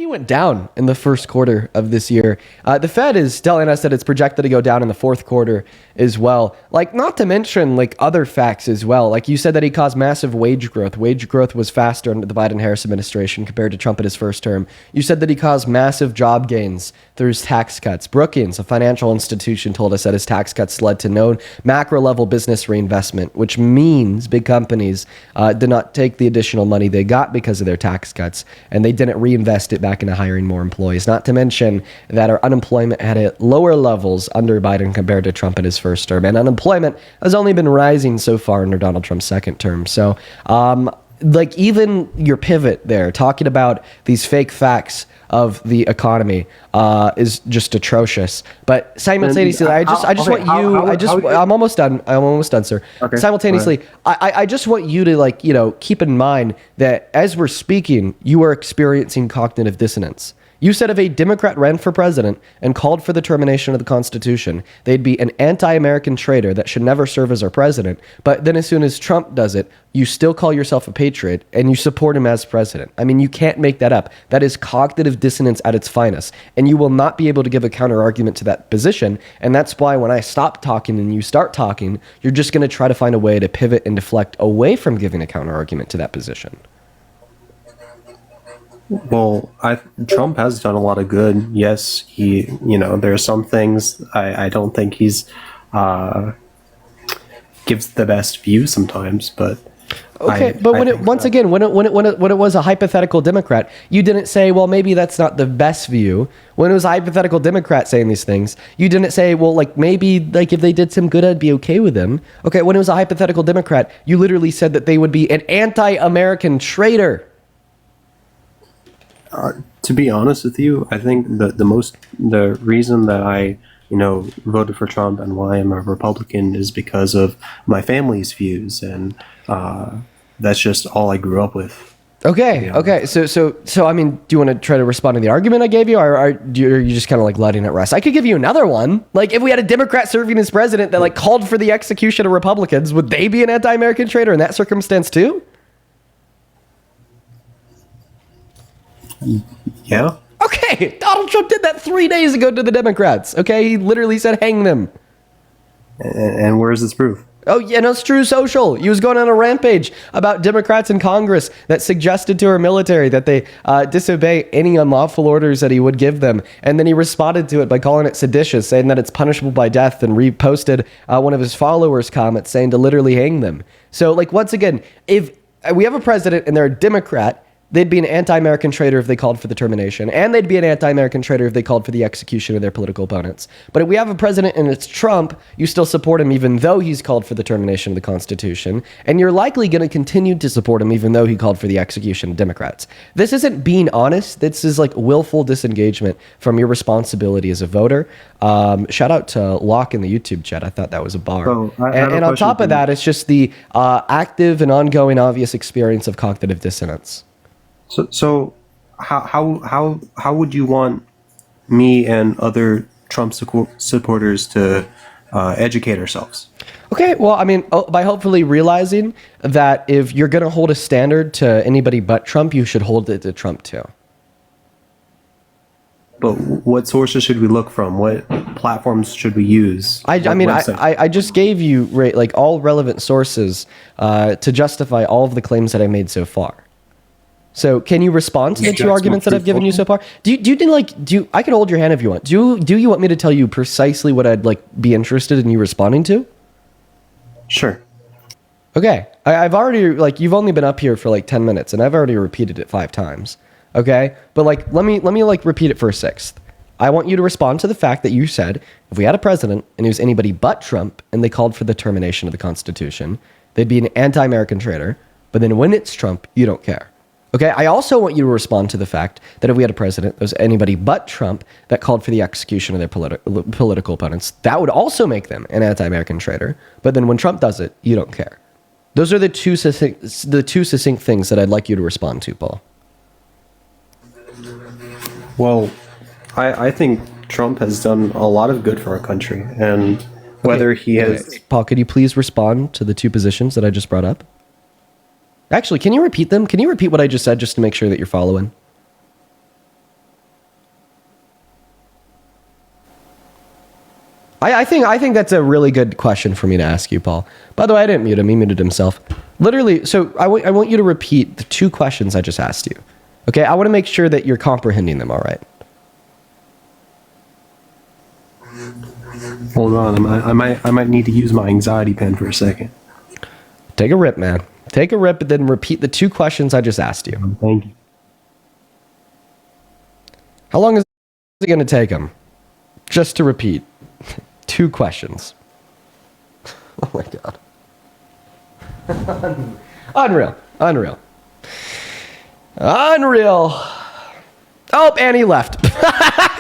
GDP went down in the first quarter of this year. The Fed is telling us that it's projected to go down in the fourth quarter as well. Like, not to mention like other facts as well. Like you said that he caused massive wage growth. Wage growth was faster under the Biden-Harris administration compared to Trump in his first term. You said that he caused massive job gains through his tax cuts. Brookings, a financial institution, told us that his tax cuts led to no macro-level business reinvestment, which means big companies did not take the additional money they got because of their tax cuts, and they didn't reinvest it back into hiring more employees. Not to mention that our unemployment had at lower levels under Biden compared to Trump in his first term, and unemployment has only been rising so far under Donald Trump's second term. So, like, even your pivot there, talking about these fake facts of the economy is just atrocious. But simultaneously, I'm almost done, sir. Okay, simultaneously, I just want you to, like, keep in mind that as we're speaking, you are experiencing cognitive dissonance. You said if a Democrat ran for president and called for the termination of the Constitution, they'd be an anti-American traitor that should never serve as our president. But then as soon as Trump does it, you still call yourself a patriot and you support him as president. I mean, you can't make that up. That is cognitive dissonance at its finest. And you will not be able to give a counter argument to that position. And that's why when I stop talking and you start talking, you're just going to try to find a way to pivot and deflect away from giving a counter argument to that position. Well, Trump has done a lot of good. Yes, there are some things I don't think he's gives the best view sometimes, but okay. But when it was a hypothetical Democrat, you didn't say, well, maybe that's not the best view. When it was a hypothetical Democrat saying these things, you didn't say, well, like, maybe, like, if they did some good, I'd be okay with them. Okay, when it was a hypothetical Democrat, you literally said that they would be an anti-American traitor. To be honest with you, I think the reason that I voted for Trump and why I'm a Republican is because of my family's views, and that's just all I grew up with. Okay. So I mean, do you want to try to respond to the argument I gave you, or are you just kind of like letting it rest? I could give you another one. Like, if we had a Democrat serving as president that like called for the execution of Republicans, would they be an anti-American traitor in that circumstance too? Yeah. Okay, Donald Trump did that 3 days ago to the Democrats. Okay, he literally said, hang them. And where's this proof? Oh, yeah, no, it's True Social. He was going on a rampage about Democrats in Congress that suggested to our military that they disobey any unlawful orders that he would give them. And then he responded to it by calling it seditious, saying that it's punishable by death, and reposted one of his followers' comments saying to literally hang them. So, like, once again, if we have a president and they're a Democrat, they'd be an anti-American traitor if they called for the termination, and they'd be an anti-American traitor if they called for the execution of their political opponents. But if we have a president and it's Trump, you still support him even though he's called for the termination of the Constitution, and you're likely going to continue to support him even though he called for the execution of Democrats. This isn't being honest. This is like willful disengagement from your responsibility as a voter. Shout out to Locke in the YouTube chat. I thought that was a bar. And on top of that, it's just the active and ongoing obvious experience of cognitive dissonance. So how would you want me and other Trump supporters to educate ourselves? Okay, well, I mean, by hopefully realizing that if you're going to hold a standard to anybody but Trump, you should hold it to Trump too. But what sources should we look from? What platforms should we use? I just gave you like all relevant sources to justify all of the claims that I made so far. So can you respond to the two arguments that I've given you so far? I can hold your hand if you want. Do you want me to tell you precisely what I'd like be interested in you responding to? Sure. Okay. I've already, like, you've only been up here for like 10 minutes and I've already repeated it 5 times. Okay. But like, let me like repeat it for a sixth. I want you to respond to the fact that you said if we had a president and it was anybody but Trump and they called for the termination of the Constitution, they'd be an anti-American traitor. But then when it's Trump, you don't care. Okay, I also want you to respond to the fact that if we had a president that was anybody but Trump that called for the execution of their political opponents, that would also make them an anti-American traitor. But then when Trump does it, you don't care. Those are the two succinct things that I'd like you to respond to, Paul. Well, I think Trump has done a lot of good for our country, and whether he has... Okay. Paul, could you please respond to the two positions that I just brought up? Actually, can you repeat them? Can you repeat what I just said just to make sure that you're following? I think that's a really good question for me to ask you, Paul. By the way, I didn't mute him. He muted himself. Literally, so I want you to repeat the 2 questions I just asked you. Okay, I want to make sure that you're comprehending them all right. Hold on, I might need to use my anxiety pen for a second. Take a rip, man. Take a rip, and then repeat the 2 questions I just asked you. Thank you. How long is it going to take him? Just to repeat. 2 questions. Oh my god. Unreal. Oh, and he left.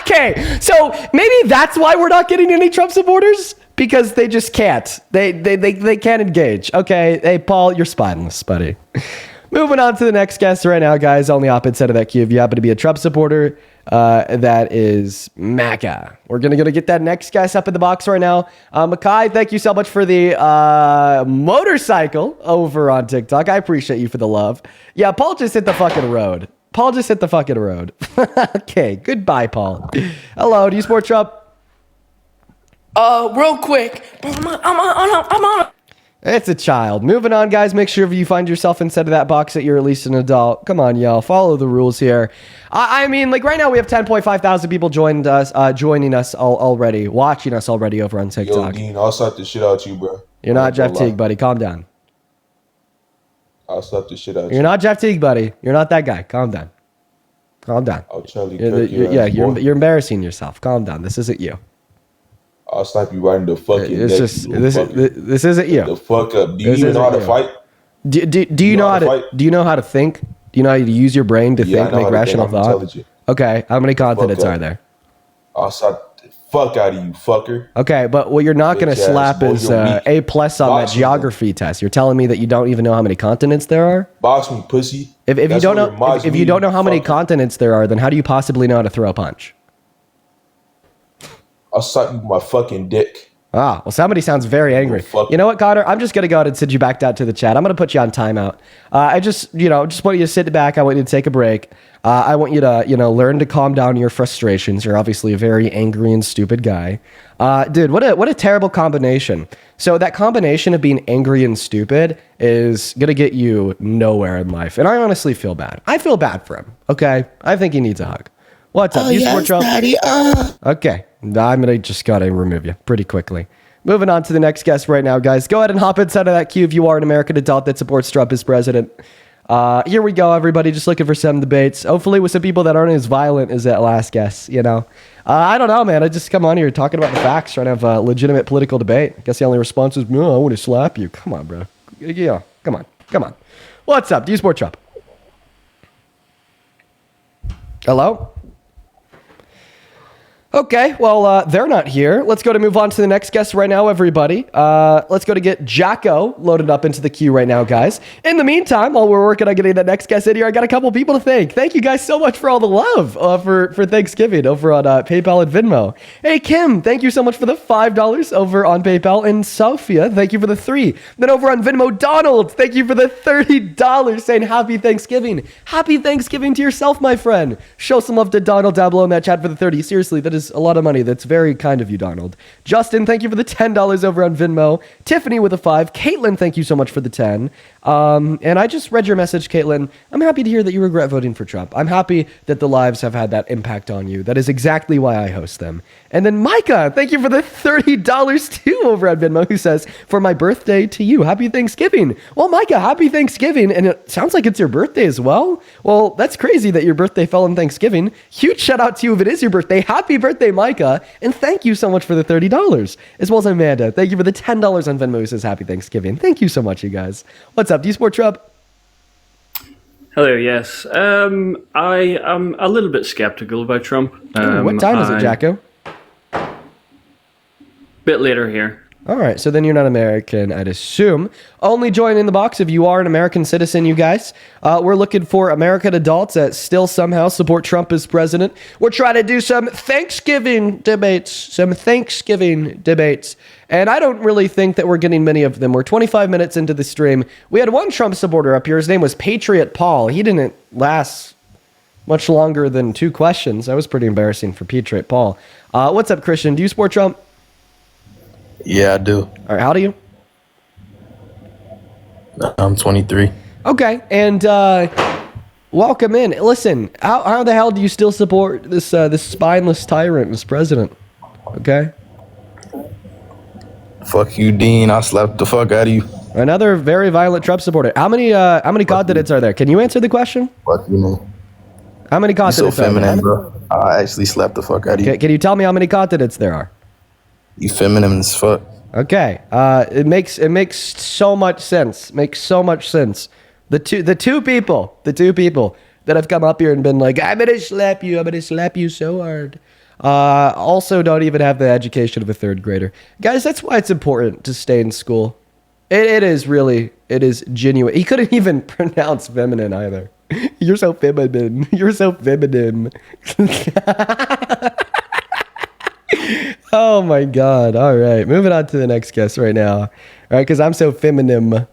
Okay, so maybe that's why we're not getting any Trump supporters, because they just can't. They can't engage. Okay, hey Paul, you're spineless, buddy. Moving on to the next guest right now, guys. On the opposite of that queue, if you happen to be a Trump supporter, that is Macca. We're gonna get that next guest up in the box right now. Makai, thank you so much for the motorcycle over on TikTok. I appreciate you for the love. Yeah, Paul just hit the fucking road. Okay, goodbye, Paul. Hello, do you support Trump? Real quick. I'm on. It's a child. Moving on, guys. Make sure if you find yourself inside of that box that you're at least an adult. Come on, y'all. Follow the rules here. I mean, like right now we have 10.5 thousand people joining us already, watching us already over on TikTok. Yo, Dean, I'll slap the shit out you, bro. You're not Jeff Teague, buddy. Calm down. I'll slap the shit out you. You're not Jeff Teague, buddy. You're not that guy. Calm down. I'll Charlie Kirk You're embarrassing yourself. Calm down. This isn't you. I'll slap you right in the fucking neck. This isn't you. The fuck up. Do you even know how to fight? Do you know how to do you know how to think? Do you know how to use your brain to think, make rational thought? Okay, how many continents are there? I'll slap the fuck out of you, fucker. Okay, but what you're not going to slap is A+ on that geography test. You're telling me that you don't even know how many continents there are? Box me, pussy. If you don't know how many continents there are, then how do you possibly know how to throw a punch? I'll slap you with my fucking dick. Ah, well, somebody sounds very angry. You know what, Connor? I'm just going to go ahead and send you back down to the chat. I'm going to put you on timeout. I just want you to sit back. I want you to take a break. I want you to, learn to calm down your frustrations. You're obviously a very angry and stupid guy. Dude, what a terrible combination. So that combination of being angry and stupid is going to get you nowhere in life. And I honestly feel bad. I feel bad for him, okay? I think he needs a hug. What's up? You support Trump? Daddy. Okay. I'm going to just got to remove you pretty quickly. Moving on to the next guest right now, guys. Go ahead and hop inside of that queue if you are an American adult that supports Trump as president. Here we go, everybody. Just looking for some debates. Hopefully with some people that aren't as violent as that last guest, I don't know, man. I just come on here talking about the facts, trying to have a legitimate political debate. I guess the only response is, no, I want to slap you. Come on, bro. Yeah, come on. What's up? Do you support Trump? Hello? Okay, well, they're not here. Let's go to move on to the next guest right now, everybody. Let's go to get Jacko loaded up into the queue right now, guys. In the meantime, while we're working on getting that next guest in here, I got a couple people to thank. Thank you guys so much for all the love for Thanksgiving over on PayPal and Venmo. Hey, Kim, thank you so much for the $5 over on PayPal. And Sophia, thank you for the $3. Then over on Venmo, Donald, thank you for the $30 saying Happy Thanksgiving. Happy Thanksgiving to yourself, my friend. Show some love to Donald down below in that chat for the 30. Seriously, that is a lot of money. That's very kind of you, Donald. Justin, thank you for the $10 over on Venmo. Tiffany with a 5. Caitlin, thank you so much for the 10. And I just read your message, Caitlin. I'm happy to hear that you regret voting for Trump. I'm happy that the lives have had that impact on you. That is exactly why I host them. And then Micah, thank you for the $30 too over on Venmo, who says, for my birthday to you, happy Thanksgiving. Well, Micah, happy Thanksgiving. And it sounds like it's your birthday as well. Well, that's crazy that your birthday fell on Thanksgiving. Huge shout out to you if it is your birthday. Happy birthday, Micah. And thank you so much for the $30. As well as Amanda, thank you for the $10 on Venmo, who says happy Thanksgiving. Thank you so much, you guys. What's up? Do you support Trump? Hello, yes. I am a little bit skeptical about Trump. What time is it, Jacko? Bit later here. All right, so then you're not American, I'd assume. Only join in the box if you are an American citizen, you guys. We're looking for American adults that still somehow support Trump as president. We're trying to do some Thanksgiving debates. And I don't really think that we're getting many of them. We're 25 minutes into the stream. We had one Trump supporter up here. His name was Patriot Paul. He didn't last much longer than 2 questions. That was pretty embarrassing for Patriot Paul. What's up, Christian? Do you support Trump? Yeah, I do. All right, how old are you? I'm 23. Okay, and welcome in. Listen, how the hell do you still support this this spineless tyrant as president? Okay, Fuck you, Dean. I slapped the fuck out of you. another very violent Trump supporter. How many candidates are there? Can you answer the question? Fuck you, man. How many You so candidates are feminine, there? bro. I actually slapped the fuck out of you. Can you tell me how many candidates there are? You feminine as fuck. Okay, it makes so much sense. Makes so much sense. The two people that have come up here and been like, I'm gonna slap you so hard. Also don't even have the education of a third grader. Guys, that's why it's important to stay in school. It is genuine. He couldn't even pronounce feminine either. You're so feminine. You're so feminine. Oh my God. All right. Moving on to the next guest right now. All right. Because I'm so feminine.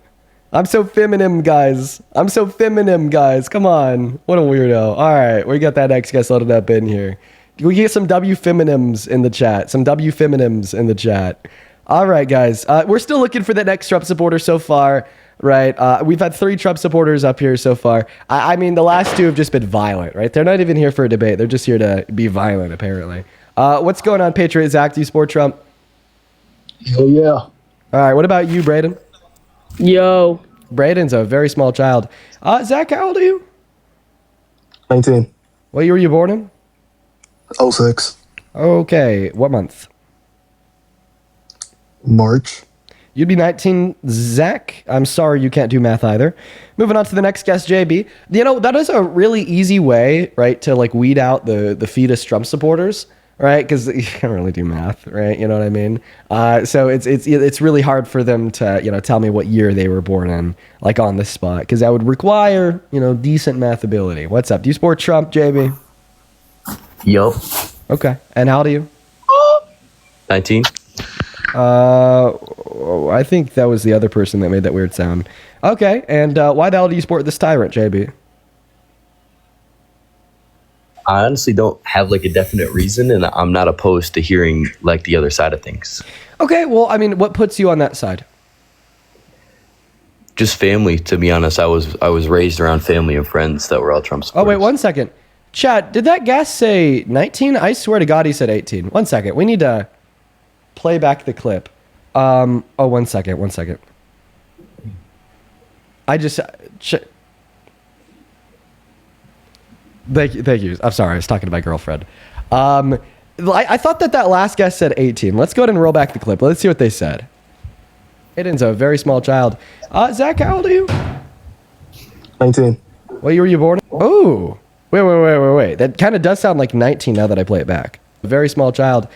I'm so feminine, guys. I'm so feminine, guys. Come on. What a weirdo. All right. We got that next guest loaded up in here. We get some W feminims in the chat. Some W feminims in the chat. All right, guys. We're still looking for the next Trump supporter so far. Right. We've had 3 Trump supporters up here so far. I mean, the last 2 have just been violent, right? They're not even here for a debate. They're just here to be violent, apparently. What's going on, Patriot Zach? Do you support Trump? Oh, yeah. All right. What about you, Braden? Yo. Braden's a very small child. Zach, how old are you? 19. What year were you born in? 06. Okay. What month? March. You'd be 19, Zach. I'm sorry you can't do math either. Moving on to the next guest, JB. You know, that is a really easy way, right, to like weed out the fetus Trump supporters, right? Because you can't really do math, right? You know what I mean? So it's really hard for them to, you know, tell me what year they were born in, like on the spot, because that would require, you know, decent math ability. What's up? Do you support Trump, JB? Yup. Okay. And how old are you? 19. I think that was the other person that made that weird sound. Okay, and why the hell do you support this tyrant, JB? I honestly don't have like a definite reason, and I'm not opposed to hearing like the other side of things. Okay, well, I mean, what puts you on that side? Just family, to be honest. I was raised around family and friends that were all Trump supporters. Oh, wait, 1 second. Chat, did that guest say 19? I swear to God he said 18. 1 second. We need to play back the clip. 1 second. I just... Thank you. I'm sorry. I was talking to my girlfriend. I thought that last guest said 18. Let's go ahead and roll back the clip. Let's see what they said. Aiden's a very small child. Zach, how old are you? 19. What year were you born? Oh, wait. That kind of does sound like 19 now that I play it back. A very small child.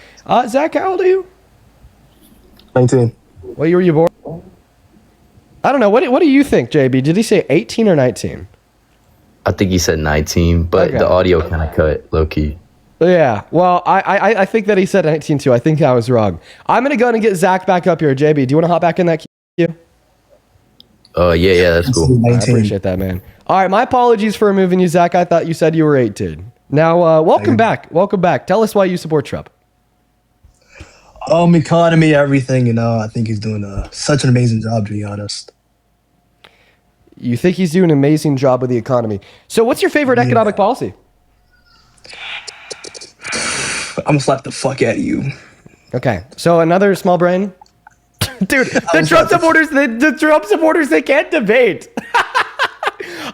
Zach, how old are you? 19. What year were you born? I don't know. What do you think, JB? Did he say 18 or 19? I think he said 19, but Okay. the audio kind of cut low key. Yeah. Well, I think that he said 19 too. I think I was wrong. I'm gonna go ahead and get Zach back up here. JB, do you want to hop back in that queue? Yeah, that's cool. I 19. appreciate that, man. All right, my apologies for removing you, Zach. I thought you said you were 18. Now, welcome back. Welcome back. Tell us why you support Trump. Economy, everything, you know. I think he's doing such an amazing job, to be honest. You think he's doing an amazing job with the economy. So what's your favorite economic policy? I'm gonna slap the fuck out of you. Okay, so another small brain. Dude, the Trump supporters, they can't debate.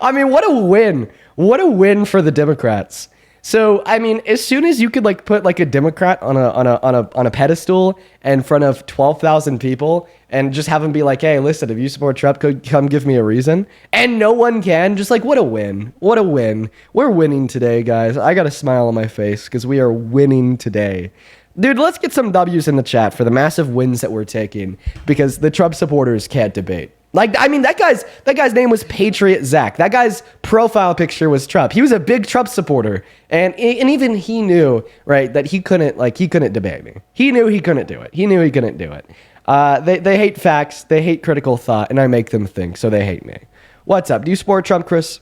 I mean, what a win. What a win for the Democrats. So, I mean, as soon as you could like put like a Democrat on a pedestal in front of 12,000 people and just have them be like, hey, listen, if you support Trump, come give me a reason. And no one can. Just like, what a win. What a win. We're winning today, guys. I got a smile on my face because we are winning today. Dude, let's get some W's in the chat for the massive wins that we're taking because the Trump supporters can't debate. Like, I mean, that guy's name was Patriot Zach. That guy's profile picture was Trump. He was a big Trump supporter, and even he knew, right, that he couldn't debate me. He knew he couldn't do it. They hate facts, they hate critical thought, and I make them think, so they hate me. What's up? Do you support Trump, Chris?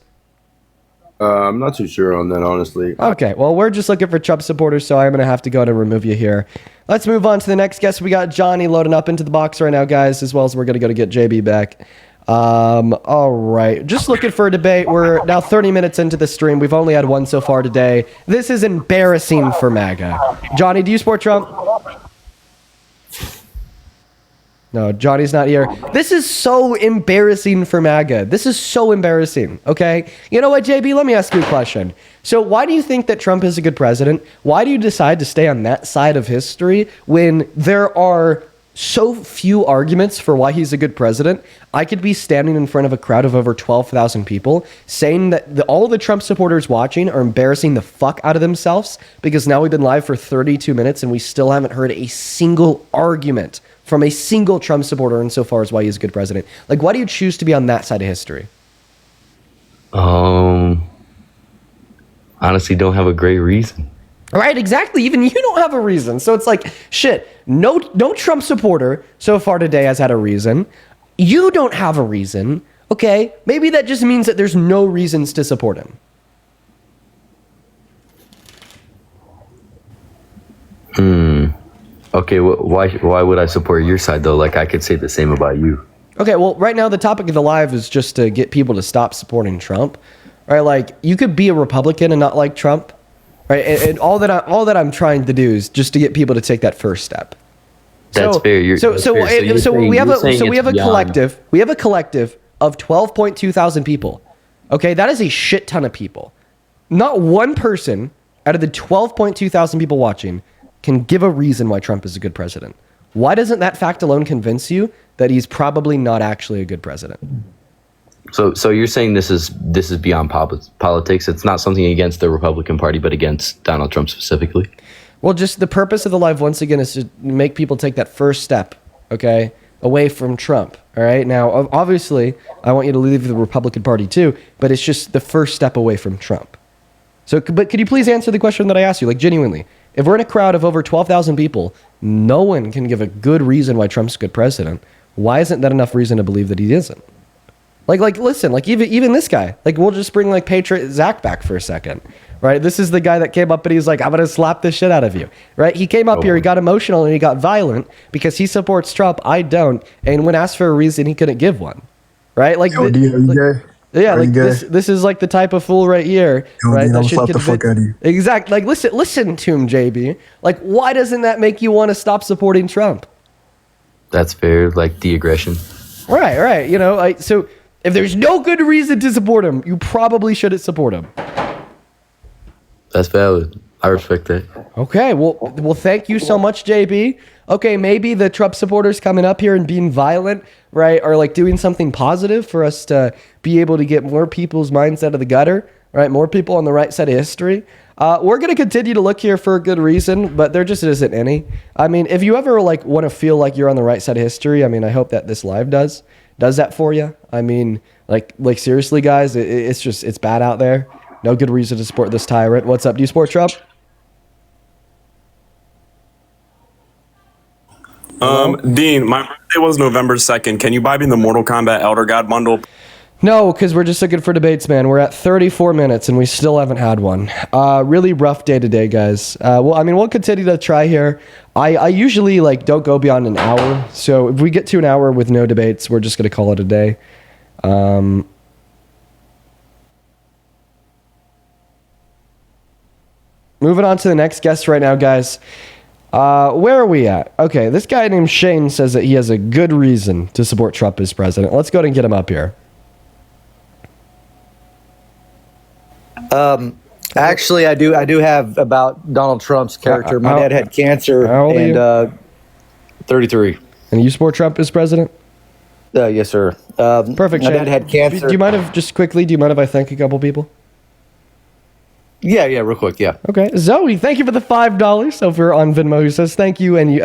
I'm not too sure on that, honestly. Okay, well, we're just looking for Trump supporters, so I'm going to have to go ahead and remove you here. Let's move on to the next guest. We got Johnny loading up into the box right now, guys, as well as we're going to go to get JB back. All right, just looking for a debate. We're now 30 minutes into the stream. We've only had one so far today. This is embarrassing for MAGA. Johnny, do you support Trump? No, Johnny's not here. This is so embarrassing for MAGA. This is so embarrassing, okay? You know what, JB? Let me ask you a question. So why do you think that Trump is a good president? Why do you decide to stay on that side of history when there are so few arguments for why he's a good president? I could be standing in front of a crowd of over 12,000 people saying that all the Trump supporters watching are embarrassing the fuck out of themselves because now we've been live for 32 minutes and we still haven't heard a single argument from a single Trump supporter insofar as why he's a good president. Like, why do you choose to be on that side of history? Honestly, don't have a great reason. Right, exactly. Even you don't have a reason. So it's like, shit, no Trump supporter so far today has had a reason. You don't have a reason. Okay, maybe that just means that there's no reasons to support him. Okay, why would I support your side, though? Like, I could say the same about you. Okay, well, right now the topic of the live is just to get people to stop supporting Trump. Right, like, you could be a Republican and not like Trump. Right, and all that I'm trying to do is just to get people to take that first step. That's fair. So we have a collective. We have a collective of 12.2 thousand people. Okay, that is a shit ton of people. Not one person out of the 12.2 thousand people watching can give a reason why Trump is a good president. Why doesn't that fact alone convince you that he's probably not actually a good president? So you're saying this is beyond politics? It's not something against the Republican Party, but against Donald Trump specifically? Well, just the purpose of the live, once again, is to make people take that first step, okay, away from Trump, all right? Now, obviously, I want you to leave the Republican Party too, but it's just the first step away from Trump. So, but could you please answer the question that I asked you, like, genuinely? If we're in a crowd of over 12,000 people, no one can give a good reason why Trump's a good president. Why isn't that enough reason to believe that he isn't? Like, listen, like, even this guy, like, we'll just bring, like, Patriot Zach back for a second, right? This is the guy that came up and he's like, I'm going to slap the shit out of you, right? He came up here, he got emotional and he got violent because he supports Trump. I don't. And when asked for a reason, he couldn't give one, right? Like, Yo, D, are you gay? Yeah, Are like you gay? this is like the type of fool right here, Yo, right? D, That I'll should slap the fuck out of you. Exactly. Like, listen to him, JB. Like, why doesn't that make you want to stop supporting Trump? That's fair, like the aggression. Right. You know, like, so if there's no good reason to support him, you probably shouldn't support him. That's valid. I respect that. Okay, well, thank you so much, JB. Okay, maybe the Trump supporters coming up here and being violent, right, are like doing something positive for us to be able to get more people's minds out of the gutter, right? More people on the right side of history. We're going to continue to look here for a good reason, but there just isn't any. I mean, if you ever like want to feel like you're on the right side of history, I mean, I hope that this live does that for you. I mean, like seriously, guys, it's bad out there. No good reason to support this tyrant. What's up? Do you support Trump? Dean, my birthday was November 2nd. Can you buy me the Mortal Kombat Elder God bundle? No, because we're just looking for debates, man. We're at 34 minutes and we still haven't had one. Really rough day today, guys. Well, I mean, we'll continue to try here. I usually like don't go beyond an hour. So if we get to an hour with no debates, we're just going to call it a day. Moving on to the next guest right now, guys. Where are we at? Okay, this guy named Shane says that he has a good reason to support Trump as president. Let's go ahead and get him up here. Actually, I do have about Donald Trump's character. My dad had cancer. How old are you? 33. And you support Trump as president? Yes, sir. Perfect. My Shane. dad had cancer. Do you mind if I thank a couple people? Yeah, real quick, yeah. Okay, Zoe, thank you for the $5 over on Venmo, who says thank you and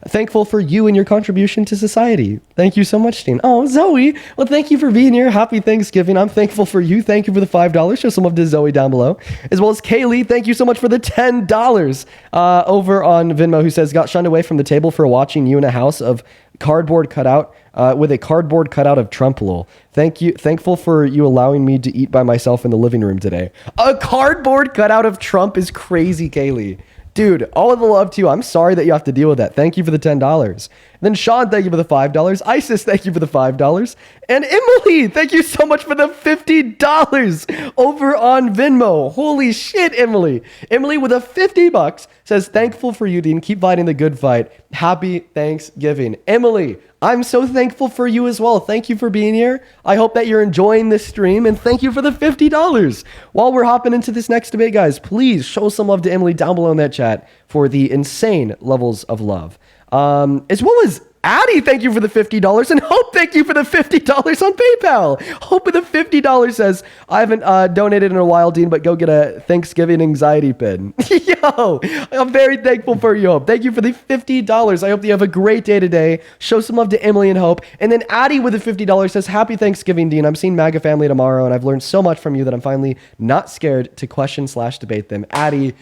thankful for you and your contribution to society. Thank you so much, Dean. Oh, Zoe, well, thank you for being here. Happy Thanksgiving. I'm thankful for you. Thank you for the $5. Show some love to Zoe down below, as well as Kaylee. Thank you so much for the $10 over on Venmo, who says got shunned away from the table for watching you in a house of cardboard cutout with a cardboard cutout of Trump. Lol. Thankful for you allowing me to eat by myself in the living room today. A cardboard cutout of Trump is crazy, Kaylee. Dude, all of the love to you. I'm sorry that you have to deal with that. Thank you for the $10. Then Sean, thank you for the $5. Isis, thank you for the $5. And Emily, thank you so much for the $50 over on Venmo. Holy shit, Emily. Emily with a $50 says, thankful for you, Dean. Keep fighting the good fight. Happy Thanksgiving. Emily, I'm so thankful for you as well. Thank you for being here. I hope that you're enjoying this stream, and thank you for the $50. While we're hopping into this next debate, guys, please show some love to Emily down below in that chat for the insane levels of love. As well as Addie, thank you for the $50, and Hope, thank you for the $50 on PayPal. Hope with the $50 says, I haven't donated in a while, Dean, but go get a Thanksgiving anxiety pin. Yo, I'm very thankful for you, Hope. Thank you for the $50. I hope that you have a great day today. Show some love to Emily and Hope. And then Addie with the $50 says, happy Thanksgiving, Dean. I'm seeing MAGA family tomorrow, and I've learned so much from you that I'm finally not scared to question/debate them. Addie,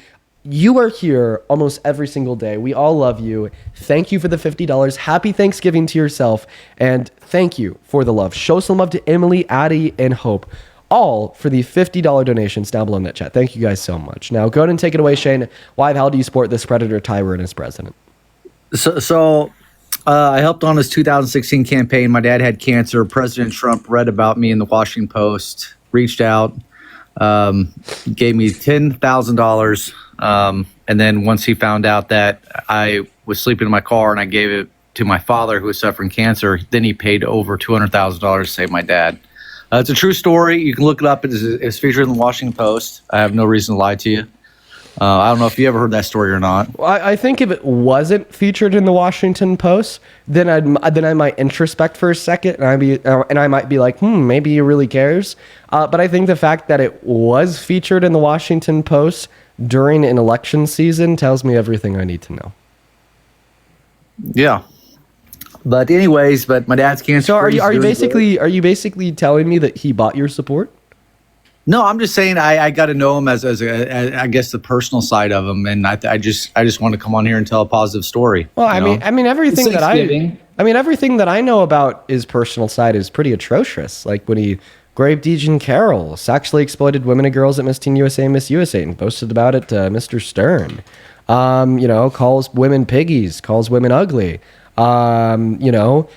you are here almost every single day. We all love you. Thank you for the $50. Happy Thanksgiving to yourself. And thank you for the love. Show some love to Emily, Addie, and Hope, all for the $50 donations down below in that chat. Thank you guys so much. Now, go ahead and take it away, Shane. Why the hell do you support this predator tyrant as president? So I helped on his 2016 campaign. My dad had cancer. President Trump read about me in the Washington Post, reached out, gave me $10,000. And then once he found out that I was sleeping in my car and I gave it to my father who was suffering cancer, then he paid over $200,000 to save my dad. It's a true story. You can look it up. It's featured in the Washington Post. I have no reason to lie to you. I don't know if you ever heard that story or not. Well, I think if it wasn't featured in the Washington Post, then I might introspect for a second, and I might be like, maybe he really cares. But I think the fact that it was featured in the Washington Post during an election season tells me everything I need to know. Yeah. But anyways, my dad's cancer. So are you basically telling me that he bought your support? No, I'm just saying I got to know him as I guess the personal side of him, and I just want to come on here and tell a positive story. Well, I mean everything that I know about his personal side is pretty atrocious. Like when he raped Dejan Carroll, sexually exploited women and girls at Miss Teen USA and Miss USA, and posted about it to Mr. Stern. Calls women piggies, calls women ugly. Sexualized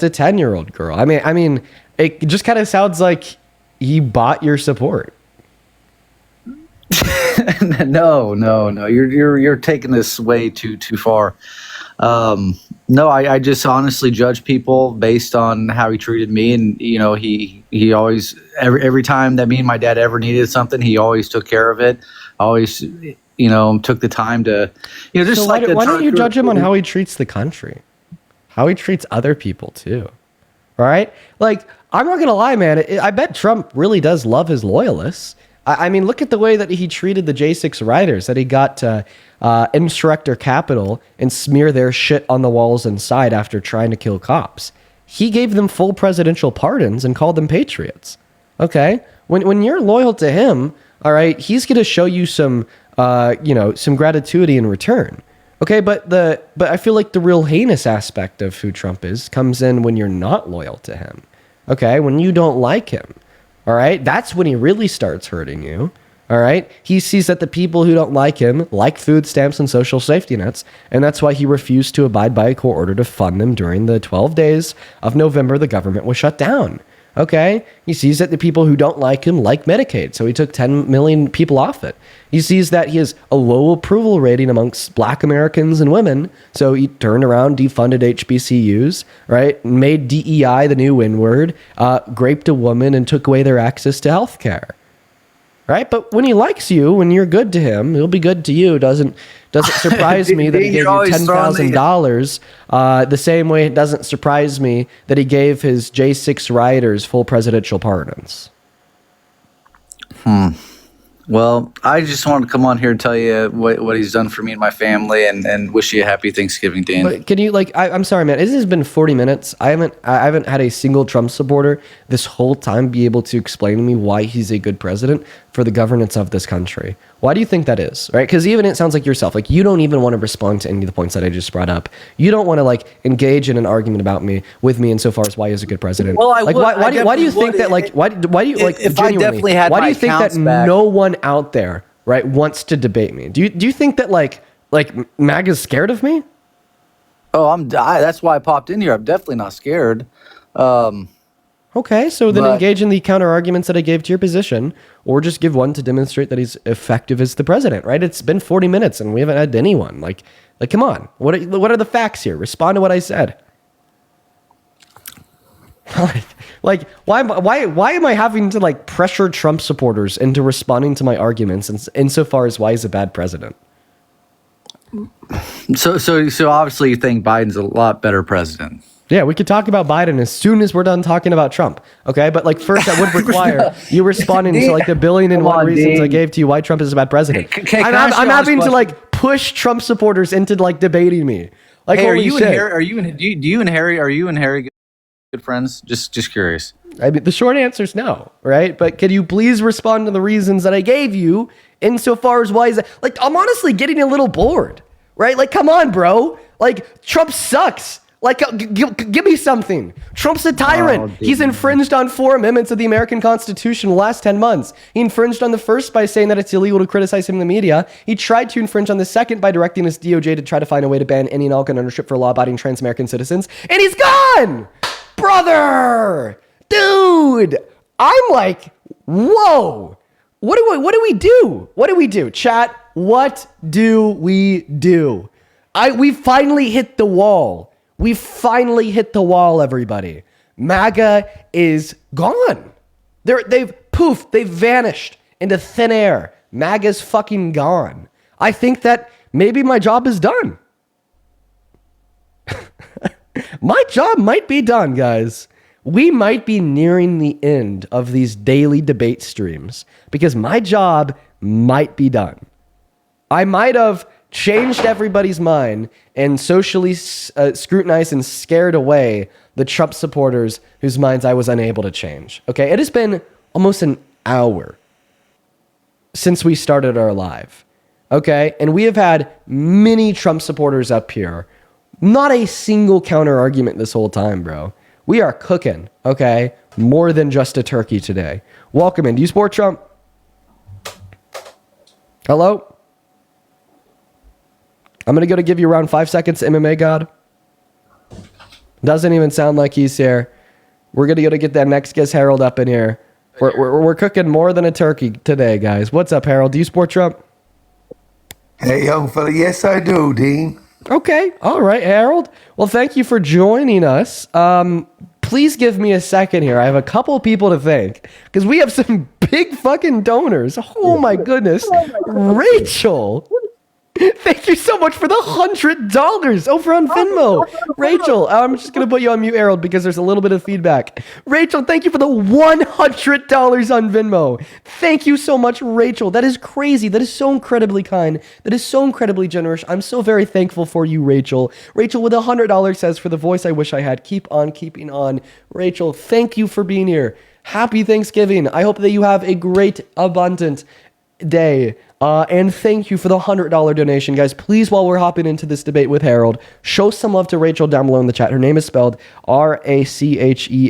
a 10-year-old girl. I mean, it just kind of sounds like he bought your support. No. You're taking this way too far. No, I just honestly judge people based on how he treated me, and he always every time that me and my dad ever needed something, he always took care of it. Always took the time to just so like why don't you judge him on how he treats the country, how he treats other people too? All right, like I'm not gonna lie, man. I bet Trump really does love his loyalists. I mean, look at the way that he treated the J6 riders, that he got to insurrect their capital and smear their shit on the walls inside after trying to kill cops. He gave them full presidential pardons and called them patriots. Okay? When you're loyal to him, all right, he's going to show you some gratitude in return. Okay, but I feel like the real heinous aspect of who Trump is comes in when you're not loyal to him. Okay? When you don't like him. All right, that's when he really starts hurting you. All right, he sees that the people who don't like him like food stamps and social safety nets, and that's why he refused to abide by a court order to fund them during the 12 days of November the government was shut down. Okay, he sees that the people who don't like him like Medicaid, so he took 10 million people off it. He sees that he has a low approval rating amongst Black Americans and women, so he turned around, defunded HBCUs, right, made DEI the new N-word, raped a woman, and took away their access to health care. Right, but when he likes you, when you're good to him, he'll be good to you. Doesn't surprise me that he gave you $10,000. The same way it doesn't surprise me that he gave his J6 rioters full presidential pardons. Well, I just wanted to come on here and tell you what he's done for me and my family, and wish you a happy Thanksgiving, Dan. But can you I'm sorry, man. This has been 40 minutes. I haven't had a single Trump supporter this whole time be able to explain to me why he's a good president. for the governance of this country. Why do you think that is, right? Because even it sounds like yourself, like you don't even want to respond to any of the points that I just brought up. You don't want to like engage in an argument about me with me insofar as why he's a good president. Well, I like would- why do you definitely think would. that like why do you like If I genuinely, definitely had why do my you think that accounts back- no one out there, right, wants to debate me? Do you think that like MAGA's scared of me? Oh, that's why I popped in here. I'm definitely not scared. Okay, so then But- engage in the counter arguments that I gave to your position, or just give one to demonstrate that he's effective as the president, right? It's been 40 minutes and we haven't had anyone. Like come on. What are the facts here? Respond to what I said. Like, why am I having to like pressure Trump supporters into responding to my arguments insofar as why he's a bad president? So obviously you think Biden's a lot better president. Yeah, we could talk about Biden as soon as we're done talking about Trump. Okay, but like first, that would require you responding to like the billion and one reasons I gave to you why Trump is a bad president. I'm having to like push Trump supporters into like debating me. Like, Hey, holy shit. are you and Harry good friends? Just curious. I mean, the short answer is no, right? But could you please respond to the reasons that I gave you insofar as why is that? Like, I'm honestly getting a little bored, right? Like, come on, bro. Like, Trump sucks. Like, give me something. Trump's a tyrant. He's infringed on 4 amendments of the American Constitution in the last 10 months. He infringed on the first by saying that it's illegal to criticize him in the media. He tried to infringe on the second by directing his DOJ to try to find a way to ban any and all gun ownership for law-abiding trans-American citizens. And he's gone! Brother! Dude! I'm like, whoa! What do we do? What do we do? Chat, what do we do? We finally hit the wall. We finally hit the wall, everybody. MAGA is gone. They've vanished into thin air. MAGA's fucking gone. I think that maybe my job is done. My job might be done, guys. We might be nearing the end of these daily debate streams because my job might be done. I might have changed everybody's mind and socially scrutinized and scared away the Trump supporters whose minds I was unable to change. Okay, it has been almost an hour since we started our live. Okay, and we have had many Trump supporters up here. Not a single counter argument this whole time, bro. We are cooking, okay? More than just a turkey today. Welcome in. Do you support Trump? Hello? I'm going to give you around 5 seconds, MMA God. Doesn't even sound like he's here. We're going to get that next guest, Harold, up in here. We're cooking more than a turkey today, guys. What's up, Harold? Do you support Trump? Hey, young fella. Yes, I do, Dean. Okay. All right, Harold. Well, thank you for joining us. Please give me a second here. I have a couple people to thank because we have some big fucking donors. Oh, my goodness. Rachel. Thank you so much for the $100 over on Venmo. Rachel, I'm just going to put you on mute, Harold, because there's a little bit of feedback. Rachel, thank you for the $100 on Venmo. Thank you so much, Rachel. That is crazy. That is so incredibly kind. That is so incredibly generous. I'm so very thankful for you, Rachel. Rachel with $100 says, for the voice I wish I had, keep on keeping on. Rachel, thank you for being here. Happy Thanksgiving. I hope that you have a great, abundant day. And thank you for the $100 donation, guys. Please, while we're hopping into this debate with Harold, show some love to Rachel down below in the chat. Her name is spelled Rachelle.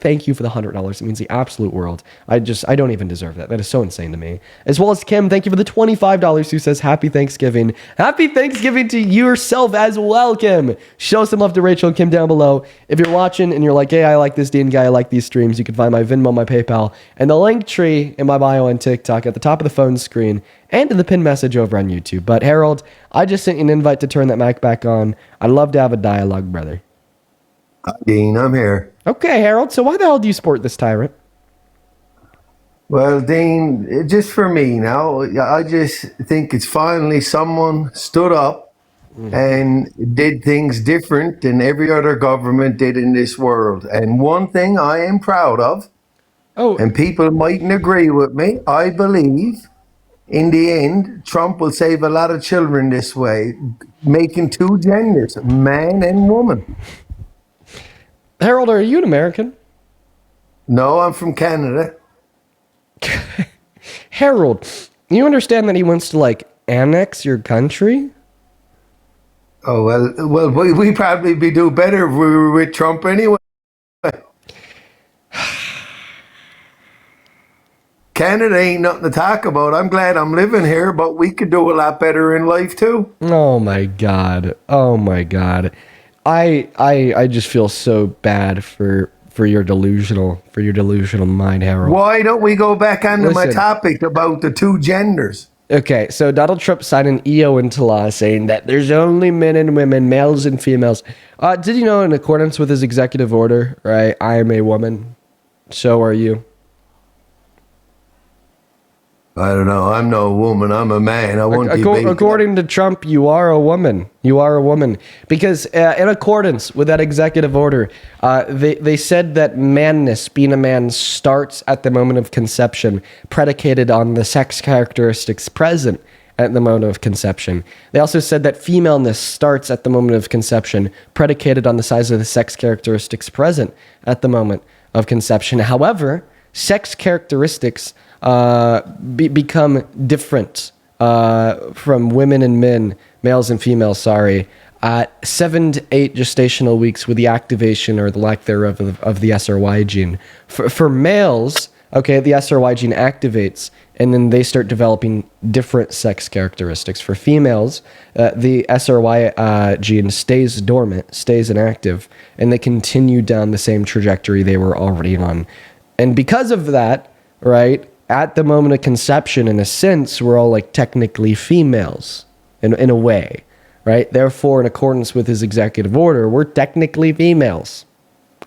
Thank you for the $100. It means the absolute world. I don't even deserve that. That is so insane to me. As well as Kim, thank you for the $25 who says Happy Thanksgiving. Happy Thanksgiving to yourself as well, Kim. Show some love to Rachel and Kim down below. If you're watching and you're like, hey, I like this Dean guy, I like these streams, you can find my Venmo, my PayPal, and the link tree in my bio on TikTok at the top of the phone screen and in the pinned message over on YouTube. But Harold, I just sent you an invite to turn that mic back on. I'd love to have a dialogue, brother. Dean, I'm here. Okay, Harold. So why the hell do you support this tyrant? Well, Dean, just for me now, I just think it's finally someone stood up and did things different than every other government did in this world. And one thing I am proud of, and people mightn't agree with me, I believe in the end, Trump will save a lot of children this way, making two genders, man and woman. Harold, are you an American? No, I'm from Canada. Harold, you understand that he wants to like annex your country? Oh well, we probably be do better if we were with Trump anyway. Canada ain't nothing to talk about. I'm glad I'm living here, but we could do a lot better in life too. Oh my god. Oh my god. I just feel so bad for your delusional mind, Harold. Why don't we go back onto my Listen. topic about the two genders? Okay, so Donald Trump signed an EO into law saying that there's only men and women, males and females. Did you know in accordance with his executive order, right? I am a woman. So are you. I don't know. I'm no woman. I'm a man. I won't debate. According to Trump, you are a woman. You are a woman. Because in accordance with that executive order, they said that manness, being a man, starts at the moment of conception, predicated on the sex characteristics present at the moment of conception. They also said that femaleness starts at the moment of conception, predicated on the size of the sex characteristics present at the moment of conception. However, sex characteristics become different from women and men, males and females, at 7 to 8 gestational weeks with the activation or the lack thereof of the SRY gene. For males, okay, the SRY gene activates and then they start developing different sex characteristics. For females, the SRY gene stays dormant, stays inactive, and they continue down the same trajectory they were already on. And because of that, right, at the moment of conception, in a sense, we're all like technically females in a way, right? Therefore, in accordance with his executive order, we're technically females.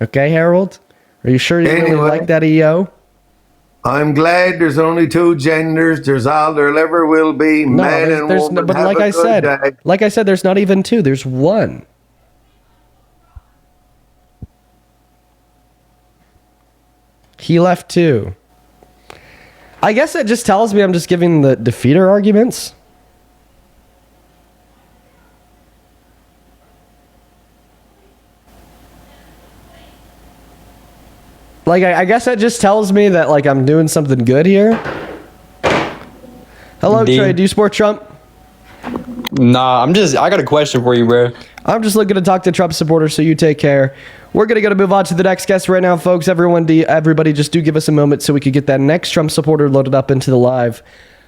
Okay, Harold? Are you sure you really like that EO? I'm glad there's only two genders. There's all there ever will be, man and woman. But Have like a I good day. said, there's not even two. There's one. He left too. I guess it just tells me I'm just giving the defeater arguments. Like, I guess that just tells me that, like, I'm doing something good here. Hello, Trey. Do you support Trump? Nah, I got a question for you, bro. I'm just looking to talk to Trump supporters, so you take care. We're going to move on to the next guest right now, folks. Everybody just do give us a moment so we could get that next Trump supporter loaded up into the live.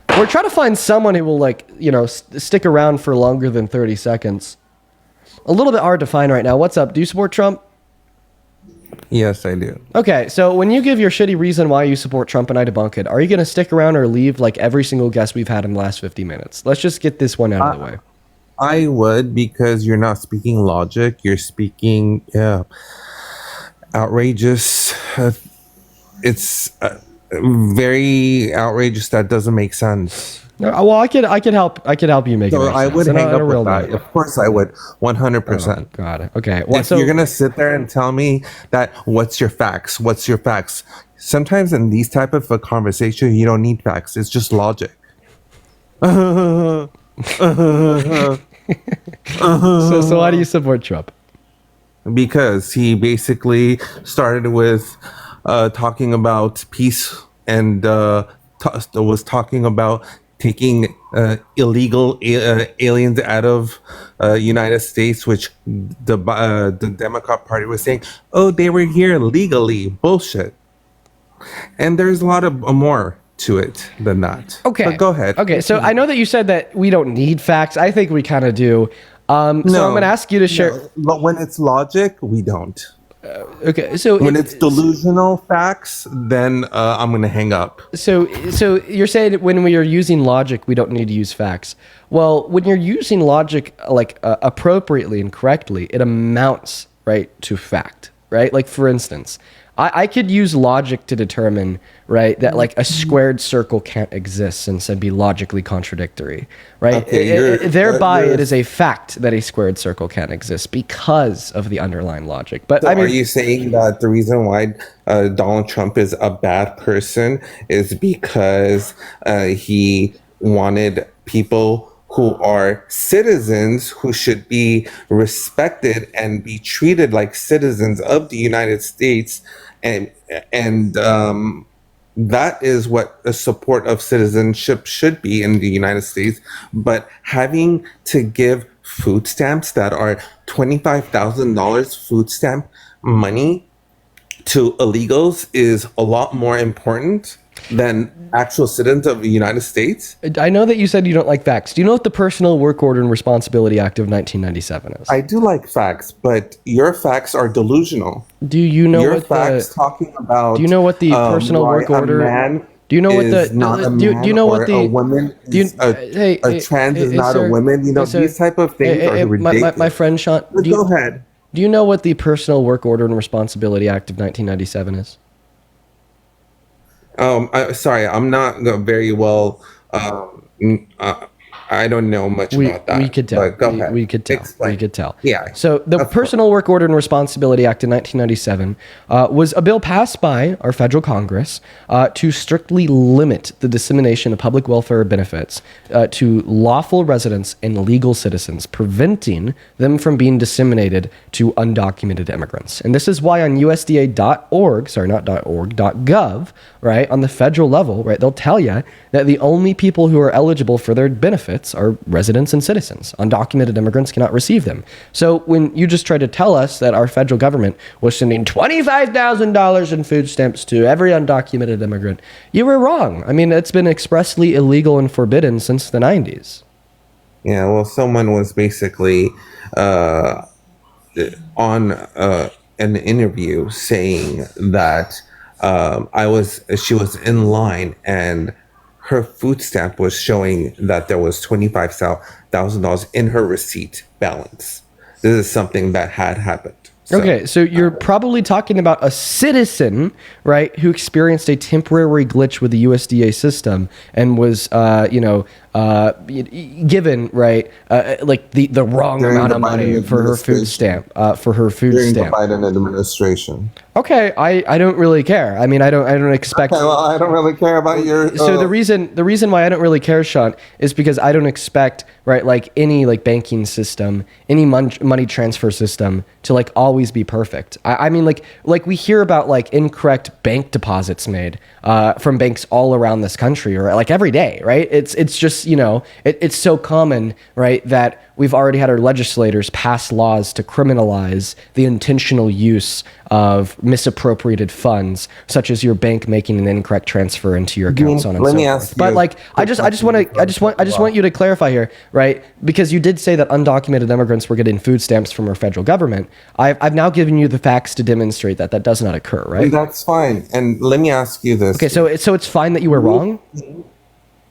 We're trying to find someone who will, like, you know, stick around for longer than 30 seconds. A little bit hard to find right now. What's up? Do you support Trump? Yes, I do. Okay, so when you give your shitty reason why you support Trump and I debunk it, are you going to stick around or leave like every single guest we've had in the last 50 minutes? Let's just get this one out of the way. I would, because you're not speaking logic. You're speaking outrageous. It's very outrageous. That doesn't make sense. Well, I could help you make it. So I would sense. hang up real with that. Of course, I would. 100%. Oh, God. Okay. Well, if you're gonna sit there and tell me that, what's your facts? What's your facts? Sometimes in these type of a conversation, you don't need facts. It's just logic. So why do you support Trump? Because he basically started with talking about peace and was talking about taking illegal aliens out of United States, which the Democrat Party was saying, oh, they were here legally. Bullshit. And there's a lot of more to it than that. Okay. But go ahead. Okay, so I know that you said that we don't need facts. I think we kind of do. So I'm going to ask you to share. No, but when it's logic, we don't. Okay, so when it's delusional facts, then I'm gonna hang up. So you're saying that when we are using logic, we don't need to use facts. Well, when you're using logic like appropriately and correctly, it amounts right to fact, right? Like for instance, I could use logic to determine, right, that like a squared circle can't exist and so be logically contradictory, right? Okay, thereby, it is a fact that a squared circle can't exist because of the underlying logic. But so I mean, are you saying that the reason why Donald Trump is a bad person is because he wanted people who are citizens who should be respected and be treated like citizens of the United States and that is what the support of citizenship should be in the United States. But having to give food stamps that are $25,000 food stamp money to illegals is a lot more important than actual citizens of the United States. I know that you said you don't like facts. Do you know what the Personal Work Order and Responsibility Act of 1997 is? I do like facts, but your facts are delusional. Do you know your what facts talking about? Do you know what the Personal Work Order? Do you know what the? Do you know what the? A woman? A trans is not sir, a woman. You know, these type of things are ridiculous. My friend Sean. Go ahead. Do you know what the Personal Work Order and Responsibility Act of 1997 is? Sorry, I'm not very well. I don't know much about that. We could tell. Go ahead. We could tell. Explain. We could tell. Yeah. So the Personal Work Order and Responsibility Act in 1997 was a bill passed by our federal Congress to strictly limit the dissemination of public welfare benefits to lawful residents and legal citizens, preventing them from being disseminated to undocumented immigrants. And this is why on USDA.org, sorry, not .org, .gov, right, on the federal level, right, they'll tell you that the only people who are eligible for their benefits are residents and citizens. Undocumented immigrants cannot receive them. So when you just try to tell us that our federal government was sending $25,000 in food stamps to every undocumented immigrant, you were wrong. I mean, it's been expressly illegal and forbidden since the 90s. Yeah, well, someone was basically on an interview saying that she was in line and her food stamp was showing that there was $25,000 in her receipt balance. This is something that had happened. Okay, so you're probably talking about a citizen, right, who experienced a temporary glitch with the USDA system and was, given, right, like the wrong amount of money for her food stamp, during the Biden administration. Okay, I don't really care. I mean, I don't expect. Okay, well, I don't really care about your. So the reason why I don't really care, Sean, is because I don't expect, right, like any like banking system, any money transfer system to like always be perfect. I mean, like we hear about like incorrect bank deposits made from banks all around this country, or like every day, right? It's just, you know, it's so common, right, that we've already had our legislators pass laws to criminalize the intentional use of misappropriated funds, such as your bank making an incorrect transfer into your account, so on and so forth. But like, I just want you to clarify here, right? Because you did say that undocumented immigrants were getting food stamps from our federal government. I've now given you the facts to demonstrate that does not occur, right? That's fine. And let me ask you this. Okay, so it's fine that you were wrong?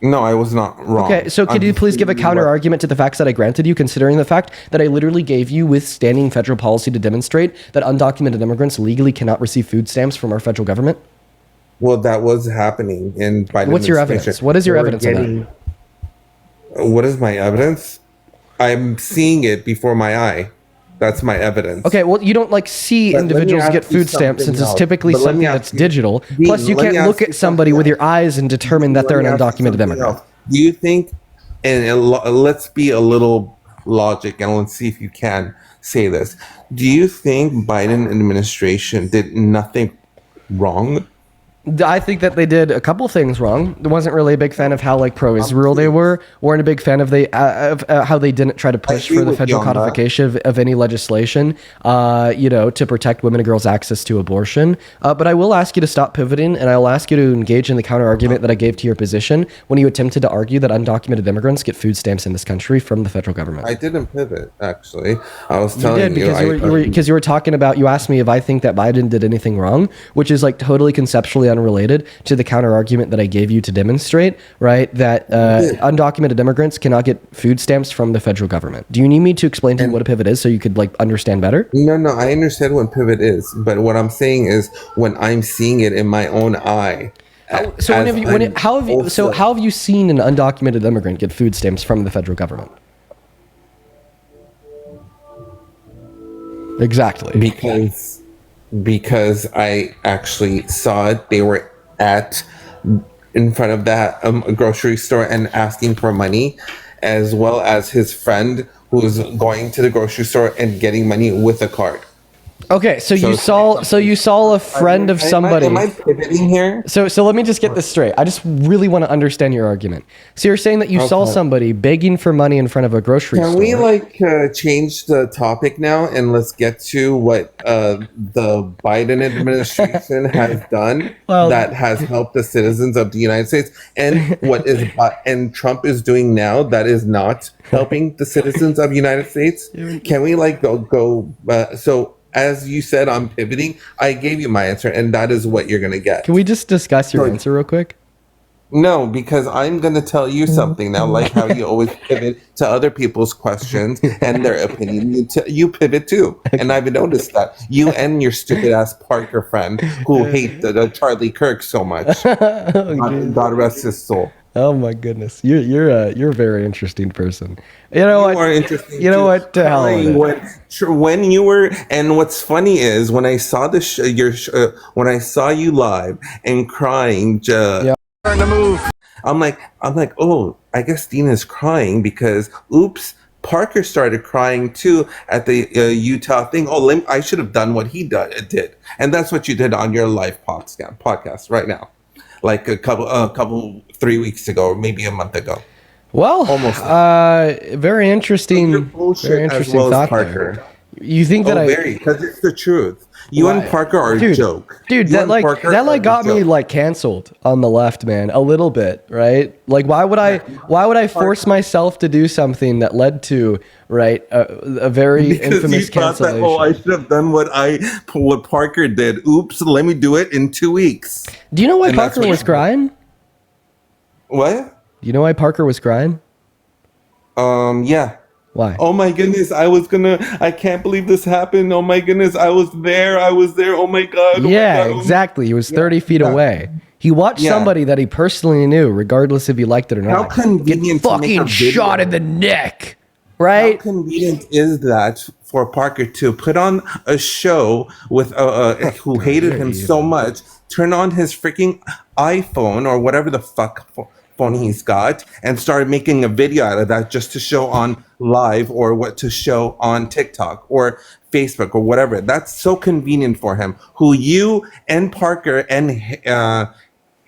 No, I was not wrong. Okay, so could you please give a counter argument to the facts that I granted you, considering the fact that I literally gave you withstanding federal policy to demonstrate that undocumented immigrants legally cannot receive food stamps from our federal government? Well, that was happening in Biden. What's your evidence? What is your evidence of that? What is my evidence? I'm seeing it before my eye. That's my evidence. Okay, well, you don't like see individuals get food stamps since it's typically something that's digital. Plus, you can't look at somebody with your eyes and determine that they're an undocumented immigrant. Do you think, and let's be a little logic and let's see if you can say this. Do you think Biden administration did nothing wrong? I think that they did a couple things wrong. I wasn't really a big fan of how like pro-Israel they were. Weren't a big fan of how they didn't try to push for the federal codification of any legislation, to protect women and girls' access to abortion. But I will ask you to stop pivoting, and I'll ask you to engage in the counter argument that I gave to your position when you attempted to argue that undocumented immigrants get food stamps in this country from the federal government. I didn't pivot, actually. I was telling you. Because you were talking about, you asked me if I think that Biden did anything wrong, which is like totally conceptually unrelated to the counter argument that I gave you to demonstrate, right, that undocumented immigrants cannot get food stamps from the federal government. Do you need me to explain to you what a pivot is so you could like understand better? No, I understand what pivot is, but what I'm saying is when I'm seeing it in my own eye. So how have you seen an undocumented immigrant get food stamps from the federal government? Exactly. Because I actually saw it. They were in front of that grocery store and asking for money, as well as his friend who was going to the grocery store and getting money with a card. Okay, so you saw a friend of somebody. Am I pivoting here? So let me just get this straight. I just really want to understand your argument. So you're saying that you saw somebody begging for money in front of a grocery store. Can we change the topic now and let's get to what the Biden administration has done that has helped the citizens of the United States, and and Trump is doing now that is not helping the citizens of the United States? Can we so as you said, I'm pivoting. I gave you my answer, and that is what you're going to get. Can we just discuss your answer real quick? No, because I'm going to tell you something now, like how you always pivot to other people's questions and their opinion. You pivot too. And I've noticed that. You and your stupid ass Parker friend who hate the Charlie Kirk so much. God rest his soul. Oh my goodness, you're a very interesting person. You know what? Are interesting. You know what? To hell with it. When you were, and what's funny is when I saw when I saw you live and crying, I'm like, oh, I guess Dean is crying because, oops, Parker started crying too at the Utah thing. Oh, I should have done what he did, and that's what you did on your live podcast right now. Like a couple 3 weeks ago, or maybe a month ago. Well, almost. Very interesting. Very interesting thought there. You think that because it's the truth. You and Parker are a joke. Dude, that got me canceled on the left, man, a little bit, right? Like, why would I force myself to do something that led to a very infamous cancellation? I should have done what Parker did. Oops, let me do it in 2 weeks. Do you know why Parker was crying? What? Do you know why Parker was crying? Yeah. Why? Oh my goodness, I can't believe this happened. Oh my goodness, I was there. Oh my God. Exactly. He was 30 feet away. He watched somebody that he personally knew, regardless if he liked it or not. How convenient get fucking shot in the neck, right? How convenient is that for Parker to put on a show with who hated him so much, turn on his freaking iPhone or whatever the fuck phone he's got, and started making a video out of that just to show on live or what to show on TikTok or Facebook or whatever. That's so convenient for him. Who you and Parker and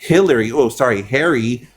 Harry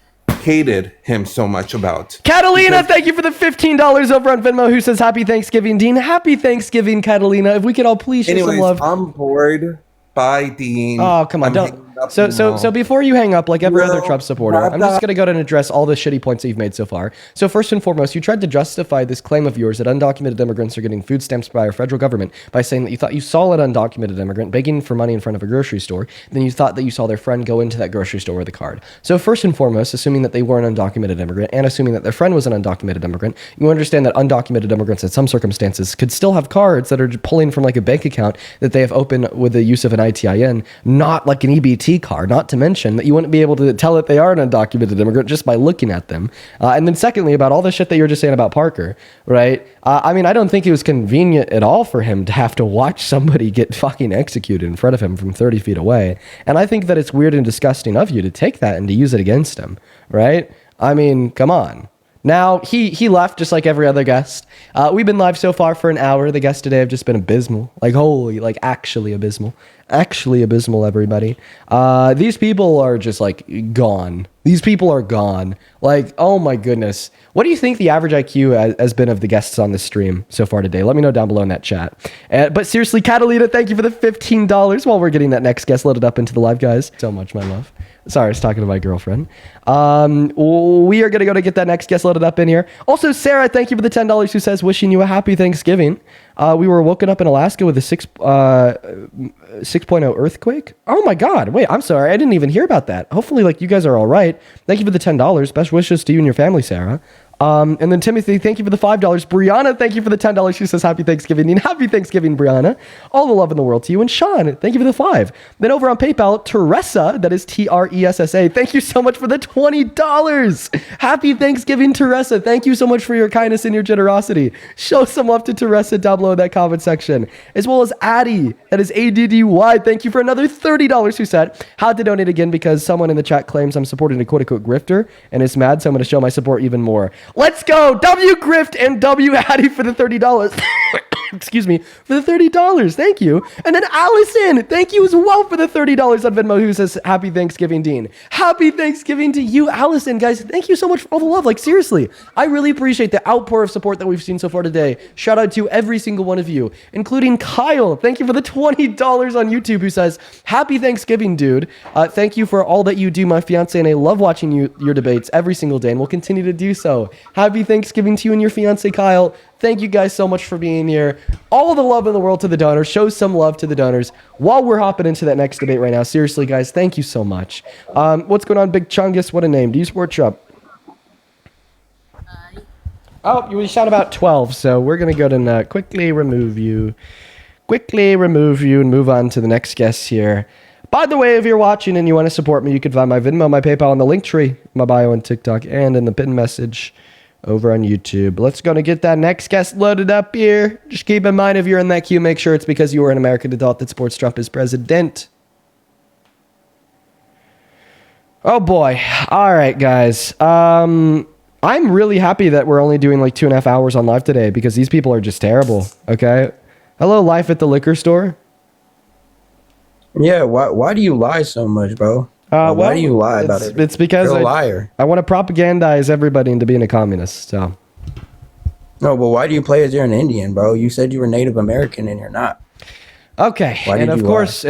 hated him so much about. Catalina, thank you for the $15 over on Venmo, who says happy Thanksgiving, Dean. Happy Thanksgiving, Catalina. If we could all please show some love. I'm bored. Bye, Dean. Oh, come on. Don't. So before you hang up, like every other Trump supporter, I'm just going to go and address all the shitty points that you've made so far. So first and foremost, you tried to justify this claim of yours that undocumented immigrants are getting food stamps by our federal government by saying that you thought you saw an undocumented immigrant begging for money in front of a grocery store. Then you thought that you saw their friend go into that grocery store with a card. So first and foremost, assuming that they were an undocumented immigrant and assuming that their friend was an undocumented immigrant, you understand that undocumented immigrants in some circumstances could still have cards that are pulling from like a bank account that they have opened with the use of an ITIN, not like an EBT card, not to mention that you wouldn't be able to tell that they are an undocumented immigrant just by looking at them. And then secondly, about all the shit that you were just saying about Parker, right? I mean, I don't think it was convenient at all for him to have to watch somebody get fucking executed in front of him from 30 feet away. And I think that it's weird and disgusting of you to take that and to use it against him, right? I mean, come on. Now, he left just like every other guest. We've been live so far for an hour. The guests today have just been abysmal. Like, holy, like actually abysmal. Actually abysmal, everybody. These people are just like gone. These people are gone. Like, oh my goodness. What do you think the average IQ has been of the guests on this stream so far today? Let me know down below in that chat. But seriously, Catalina, thank you for the $15 while we're getting that next guest loaded up into the live, guys. So much, my love. Sorry, I was talking to my girlfriend. We are going to go to get that next guest loaded up in here. Also, Sarah, thank you for the $10 who says, wishing you a happy Thanksgiving. We were woken up in Alaska with a 6.0 earthquake. Oh my God. Wait, I'm sorry. I didn't even hear about that. Hopefully, like, you guys are all right. Thank you for the $10. Best wishes to you and your family, Sarah. And then Timothy, thank you for the $5. Brianna, thank you for the $10. She says happy Thanksgiving. And happy Thanksgiving, Brianna. All the love in the world to you. And Sean, thank you for the $5. Then over on PayPal, Teresa, that is Tressa. Thank you so much for the $20. Happy Thanksgiving, Teresa. Thank you so much for your kindness and your generosity. Show some love to Teresa down below in that comment section. As well as Addie, that is ADDY. Thank you for another $30 who said, had to donate again because someone in the chat claims I'm supporting a quote-unquote grifter and is mad, so I'm going to show my support even more. Let's go. W Grift and W Addie for the $30. excuse me, for the $30. Thank you. And then Allison, thank you as well for the $30 on Venmo, who says, Happy Thanksgiving, Dean. Happy Thanksgiving to you, Allison. Guys, thank you so much for all the love. Like, seriously, I really appreciate the outpour of support that we've seen so far today. Shout out to every single one of you, including Kyle. Thank you for the $20 on YouTube, who says, Happy Thanksgiving, dude. Thank you for all that you do, my fiance, and I love watching your debates every single day, and we'll continue to do so. Happy Thanksgiving to you and your fiance, Kyle. Thank you guys so much for being here. All the love in the world to the donors. Show some love to the donors while we're hopping into that next debate right now. Seriously, guys, thank you so much. What's going on, Big Chungus? What a name. Do you support Trump? Oh, you shot about 12, so we're going to go and quickly remove you and move on to the next guest here. By the way, if you're watching and you want to support me, you can find my Venmo, my PayPal in the link tree, my bio on TikTok, and in the pinned message over on YouTube. Let's go and get that next guest loaded up here. Just keep in mind, if you're in that queue, make sure it's because you are an American adult that supports Trump as president. Oh boy. All right, guys. I'm really happy that we're only doing like 2.5 hours on live today because these people are just terrible. Okay. Hello, Life at the Liquor Store. Yeah, why do you lie so much, bro? Why do you lie about it? It's because you're a liar. I want to propagandize everybody into being a communist. So. No, but why do you play as you're an Indian, bro? You said you were Native American and you're not. Okay, and of course,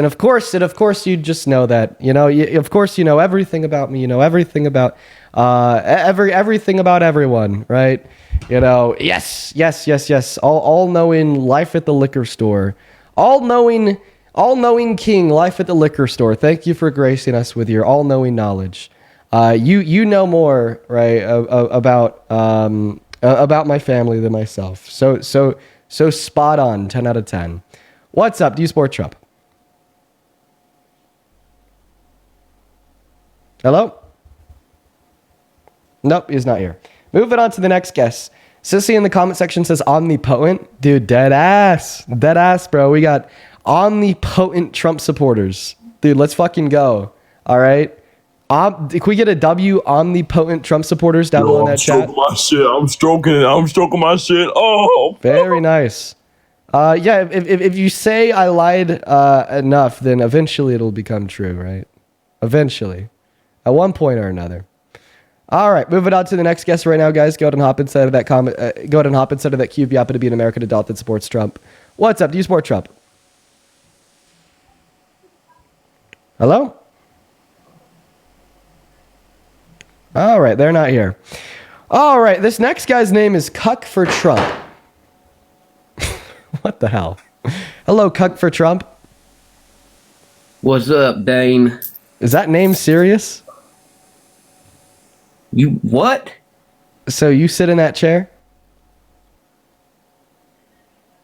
you just know that. You know, of course, you know everything about me. You know everything about everything about everyone, right? You know, yes. All knowing Life at the Liquor Store, all knowing King, Life at the Liquor Store. Thank you for gracing us with your all knowing knowledge. You know more, right, about my family than myself. So spot on. 10 out of 10. What's up? Do you support Trump? Hello? Nope, he's not here. Moving on to the next guest. Sissy in the comment section says omnipotent. Dude, dead ass, bro. We got omnipotent Trump supporters. Dude, let's fucking go. All right. Can we get a W, omnipotent Trump supporters down below in that chat? I'm stroking my shit. Oh, very nice. Yeah, if you say I lied enough, then eventually it'll become true, right? Eventually. At one point or another. All right, moving on to the next guest right now, guys. Go ahead and hop inside of that comment. Go ahead and hop inside of that queue if you happen to be an American adult that supports Trump. What's up? Do you support Trump? Hello? All right, they're not here. All right, this next guy's name is Cuck for Trump. What the hell? Hello, Cuck for Trump. What's up, Dane? Is that name serious? You what? So you sit in that chair?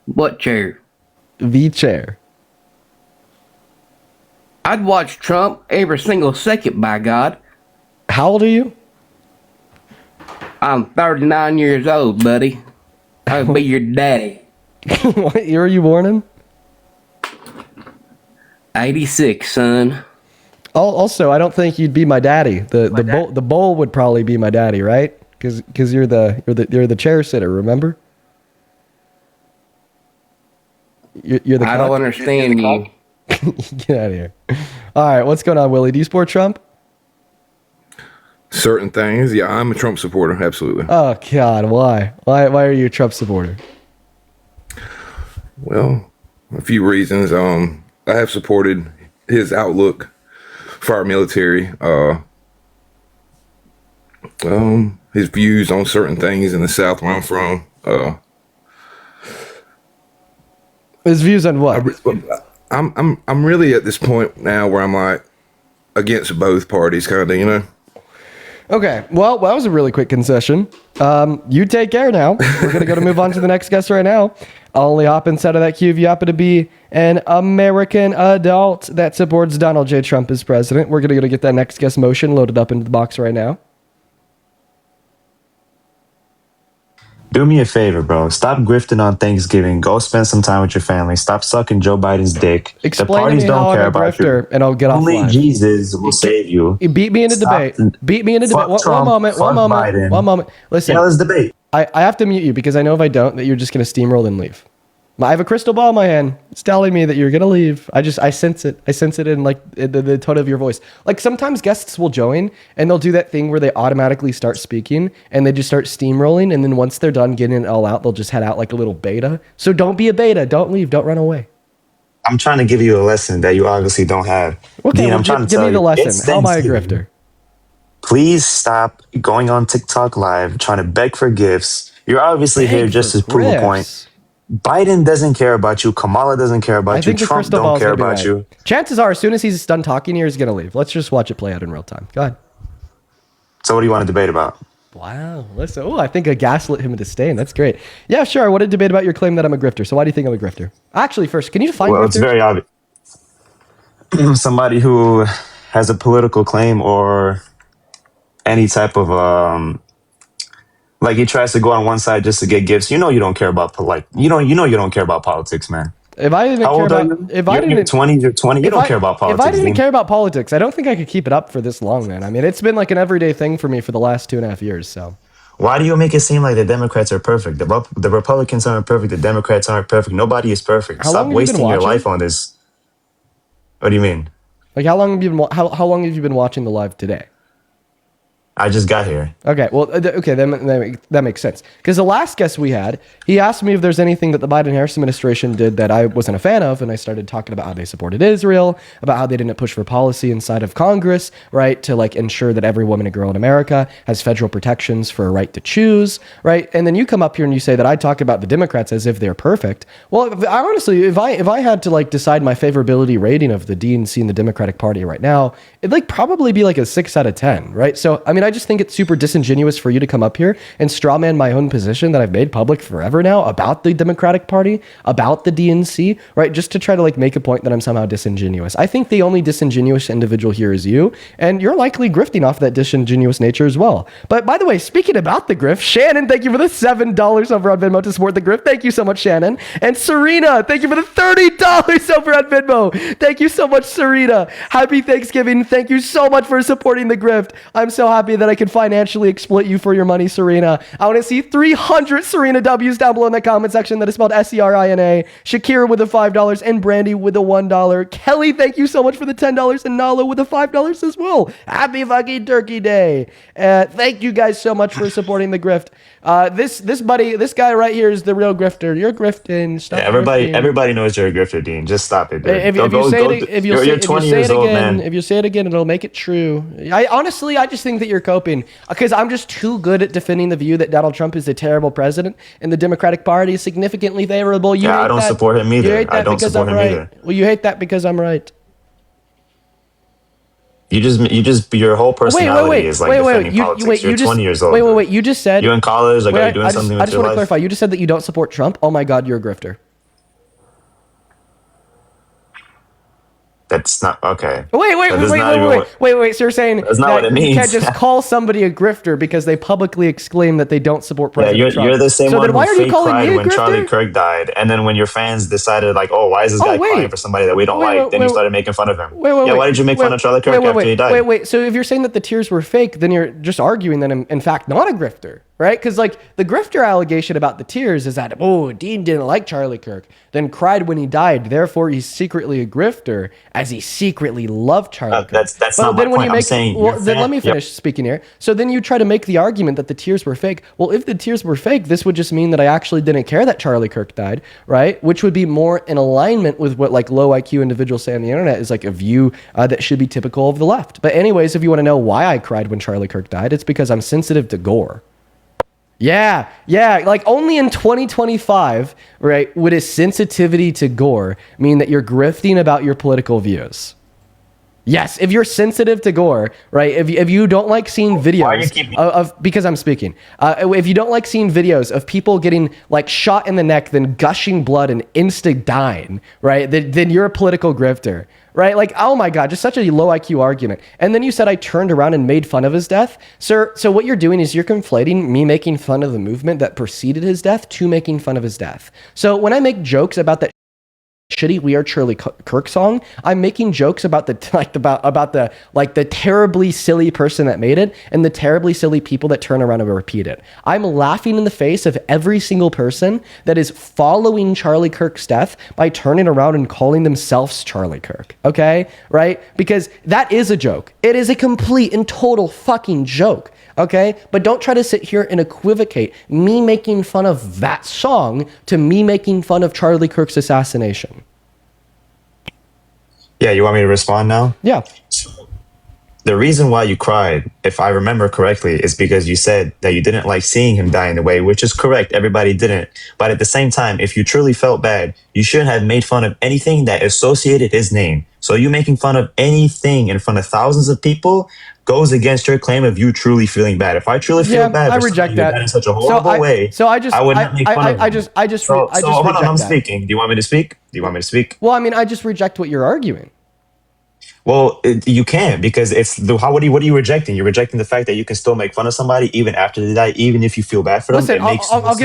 What chair? The chair. I'd watch Trump every single second, by God. How old are you? I'm 39 years old, buddy. I'll be your daddy. What year are you born in? 86, son. Also, I don't think you'd be my daddy. The bowl would probably be my daddy, right? Because you're the chair sitter. Remember? You're the. I don't understand you. Get out of here. All right, what's going on, Willie? Do you support Trump? Certain things, yeah. I'm a Trump supporter, absolutely. Oh God, why? Why are you a Trump supporter? Well, a few reasons. I have supported his outlook for our military. His views on certain things in the South where I'm from. His views on what? I'm really at this point now where I'm like against both parties, kind of, you know. Okay, well, that was a really quick concession. You take care now. We're going to move on to the next guest right now. I'll only hop inside of that queue if you happen to be an American adult that supports Donald J. Trump as president. We're going to get that next guest motion loaded up into the box right now. Do me a favor, bro. Stop grifting on Thanksgiving. Go spend some time with your family. Stop sucking Joe Biden's dick. Explain the parties to me don't how care I'm a about you. grifter, and I'll get off Only line. Jesus will save you. You beat me in a debate. Beat me in a debate. One moment. Biden. One moment. Listen. Yeah, let's debate. I have to mute you because I know if I don't, that you're just going to steamroll and leave. I have a crystal ball in my hand. It's telling me that you're gonna leave. I sense it. I sense it in like the tone of your voice. Like sometimes guests will join and they'll do that thing where they automatically start speaking and they just start steamrolling. And then once they're done getting it all out, they'll just head out like a little beta. So don't be a beta. Don't leave. Don't run away. I'm trying to give you a lesson that you obviously don't have. Okay, Dean, well, I'm trying to give tell me the you, lesson. it's How am I a Thanksgiving. grifter? Please stop going on TikTok live, trying to beg for gifts. You're obviously here just to prove a point. Biden doesn't care about you. Kamala doesn't care I about you. think the Trump crystal don't ball's care gonna be about right. you. Chances are, as soon as he's done talking here, he's gonna leave. Let's just watch it play out in real time. Go ahead. So what do you want to debate about? Wow. Listen. Oh, I think I gaslit him into staying. That's great. Yeah, sure. I want to debate about your claim that I'm a grifter. So why do you think I'm a grifter? Actually, first, can you define Well, grifter? it's very obvious. Somebody who has a political claim or any type of like he tries to go on one side just to get gifts. You know you don't care about you don't care about politics, man. If I didn't How care old are about, you? if I You're didn't 20, you're 20. You if don't care about politics. If I didn't Dean. care about politics, I don't think I could keep it up for this long, man. I mean, it's been like an everyday thing for me for the last 2.5 years. So Why do you make it seem like the Democrats are perfect? The Republicans aren't perfect. The Democrats aren't perfect. Nobody is perfect. How Stop long have you been wasting your watching? life on this. What do you mean? like, how long have you been how long have you been watching the live today? I just got here. Okay, well, okay, that makes sense. Because the last guest we had, he asked me if there's anything that the Biden-Harris administration did that I wasn't a fan of, and I started talking about how they supported Israel, about how they didn't push for policy inside of Congress, right, to like ensure that every woman and girl in America has federal protections for a right to choose, right? And then you come up here and you say that I talk about the Democrats as if they're perfect. Well, honestly, if I had to like decide my favorability rating of the DNC and the Democratic Party right now, it'd like probably be like a 6 out of 10, right? So, I mean, I just think it's super disingenuous for you to come up here and strawman my own position that I've made public forever now about the Democratic Party, about the DNC, right? Just to try to like make a point that I'm somehow disingenuous. I think the only disingenuous individual here is you, and you're likely grifting off that disingenuous nature as well. But by the way, speaking about the grift, Shannon, thank you for the $7 over on Venmo to support the grift. Thank you so much, Shannon. And Serena, thank you for the $30 over on Venmo. Thank you so much, Serena. Happy Thanksgiving. Thank you so much for supporting the grift. I'm so happy that I can financially exploit you for your money, Serena. I want to see 300 Serena W's down below in the comment section. That is spelled Serina. Shakira with the $5 and Brandy with the $1. Kelly, thank you so much for the $10 and Nalo with the $5 as well. Happy fucking Turkey Day. Thank you guys so much for supporting the grift. This guy right here is the real grifter. You're grifting. Stop grifting. Everybody knows you're a grifter, Dean. Just stop it, dude. If you say it again, it'll make it true. I just think that you're coping because I'm just too good at defending the view that Donald Trump is a terrible president and the Democratic Party is significantly favorable. I don't support him either. I don't support him either. Well, you hate that because I'm right. Your whole personality is like defending politics. You're 20 years old. Wait. You just said you're in college. Like, are you doing something with your life? I just want to clarify. You just said that you don't support Trump. Oh my God, you're a grifter. That's not okay. Wait. So you're saying that's not what it means. You can't just call somebody a grifter because they publicly exclaim that they don't support President Trump. You're the same so one then why who are you fake calling cried me a when grifter? Charlie Kirk died, and then when your fans decided like, oh, why is this guy crying for somebody that we don't like? Then you started making fun of him. Why did you make fun of Charlie Kirk after he died? So if you're saying that the tears were fake, then you're just arguing that I'm in fact not a grifter. Right? Because like the grifter allegation about the tears is that, oh, Dean didn't like Charlie Kirk, then cried when he died. Therefore, he's secretly a grifter as he secretly loved Charlie Kirk. That's not my point. I'm saying, then let me finish speaking here. So then you try to make the argument that the tears were fake. Well, if the tears were fake, this would just mean that I actually didn't care that Charlie Kirk died, right? Which would be more in alignment with what like low IQ individuals say on the internet is like a view that should be typical of the left. But anyways, if you want to know why I cried when Charlie Kirk died, it's because I'm sensitive to gore. Yeah. Like only in 2025, right, would a sensitivity to gore mean that you're grifting about your political views. Yes, if you're sensitive to gore, right? If you don't like seeing videos of because I'm speaking, if you don't like seeing videos of people getting like shot in the neck, then gushing blood and insta dying, right? Then you're a political grifter, right? Like, oh my God, just such a low IQ argument. And then you said I turned around and made fun of his death, sir. So what you're doing is you're conflating me making fun of the movement that preceded his death to making fun of his death. So when I make jokes about that shitty "We Are Charlie Kirk" song. I'm making jokes about the the terribly silly person that made it and the terribly silly people that turn around and repeat it. I'm laughing in the face of every single person that is following Charlie Kirk's death by turning around and calling themselves Charlie Kirk. Okay, right? Because that is a joke. It is a complete and total fucking joke. Okay, but don't try to sit here and equivocate me making fun of that song to me making fun of Charlie Kirk's assassination. Yeah, you want me to respond now? Yeah. The reason why you cried, if I remember correctly, is because you said that you didn't like seeing him die in the way, which is correct. Everybody didn't. But at the same time, if you truly felt bad, you shouldn't have made fun of anything that associated his name. So you making fun of anything in front of thousands of people goes against your claim of you truly feeling bad. If I truly feel bad, I reject that in such a horrible way. So I would not make fun of him. Hold on, I'm speaking. Do you want me to speak? Well, I mean, I just reject what you're arguing. Well, you can't, because it's what are you rejecting? You're rejecting the fact that you can still make fun of somebody even after they die, even if you feel bad for them. Listen, I'll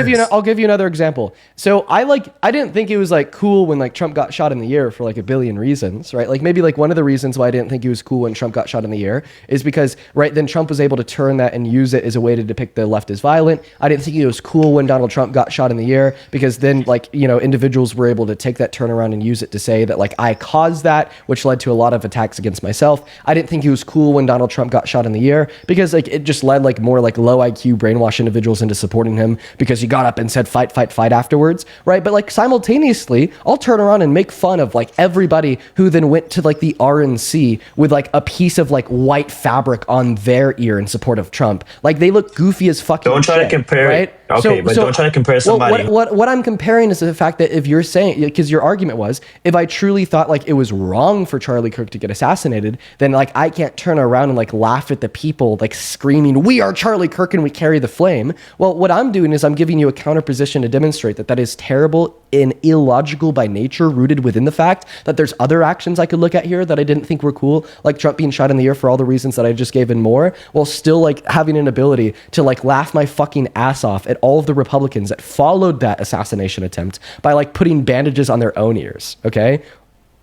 give you another example. So I didn't think it was like cool when like Trump got shot in the ear for like a billion reasons, right? Like maybe like one of the reasons why I didn't think it was cool when Trump got shot in the ear is because then Trump was able to turn that and use it as a way to depict the left as violent. I didn't think it was cool when Donald Trump got shot in the ear because then individuals were able to take that turnaround and use it to say that like I caused that, which led to a lot of attacks against myself. I didn't think it was cool when Donald Trump got shot in the ear because like it just led like more like low IQ brainwash individuals into supporting him because he got up and said fight afterwards, right? But like simultaneously, I'll turn around and make fun of like everybody who then went to like the RNC with like a piece of like white fabric on their ear in support of Trump. Like they look goofy as fucking Don't try to compare, right? Okay, but don't try to compare somebody. What I'm comparing is the fact that if you're saying, because your argument was, if I truly thought like it was wrong for Charlie Kirk to get assassinated, then like I can't turn around and like laugh at the people like screaming, "We are Charlie Kirk and we carry the flame." Well, what I'm doing is I'm giving you a counterposition to demonstrate that is terrible and illogical by nature, rooted within the fact that there's other actions I could look at here that I didn't think were cool, like Trump being shot in the ear for all the reasons that I just gave and more, while still like having an ability to like laugh my fucking ass off at all of the Republicans that followed that assassination attempt by like putting bandages on their own ears. Okay.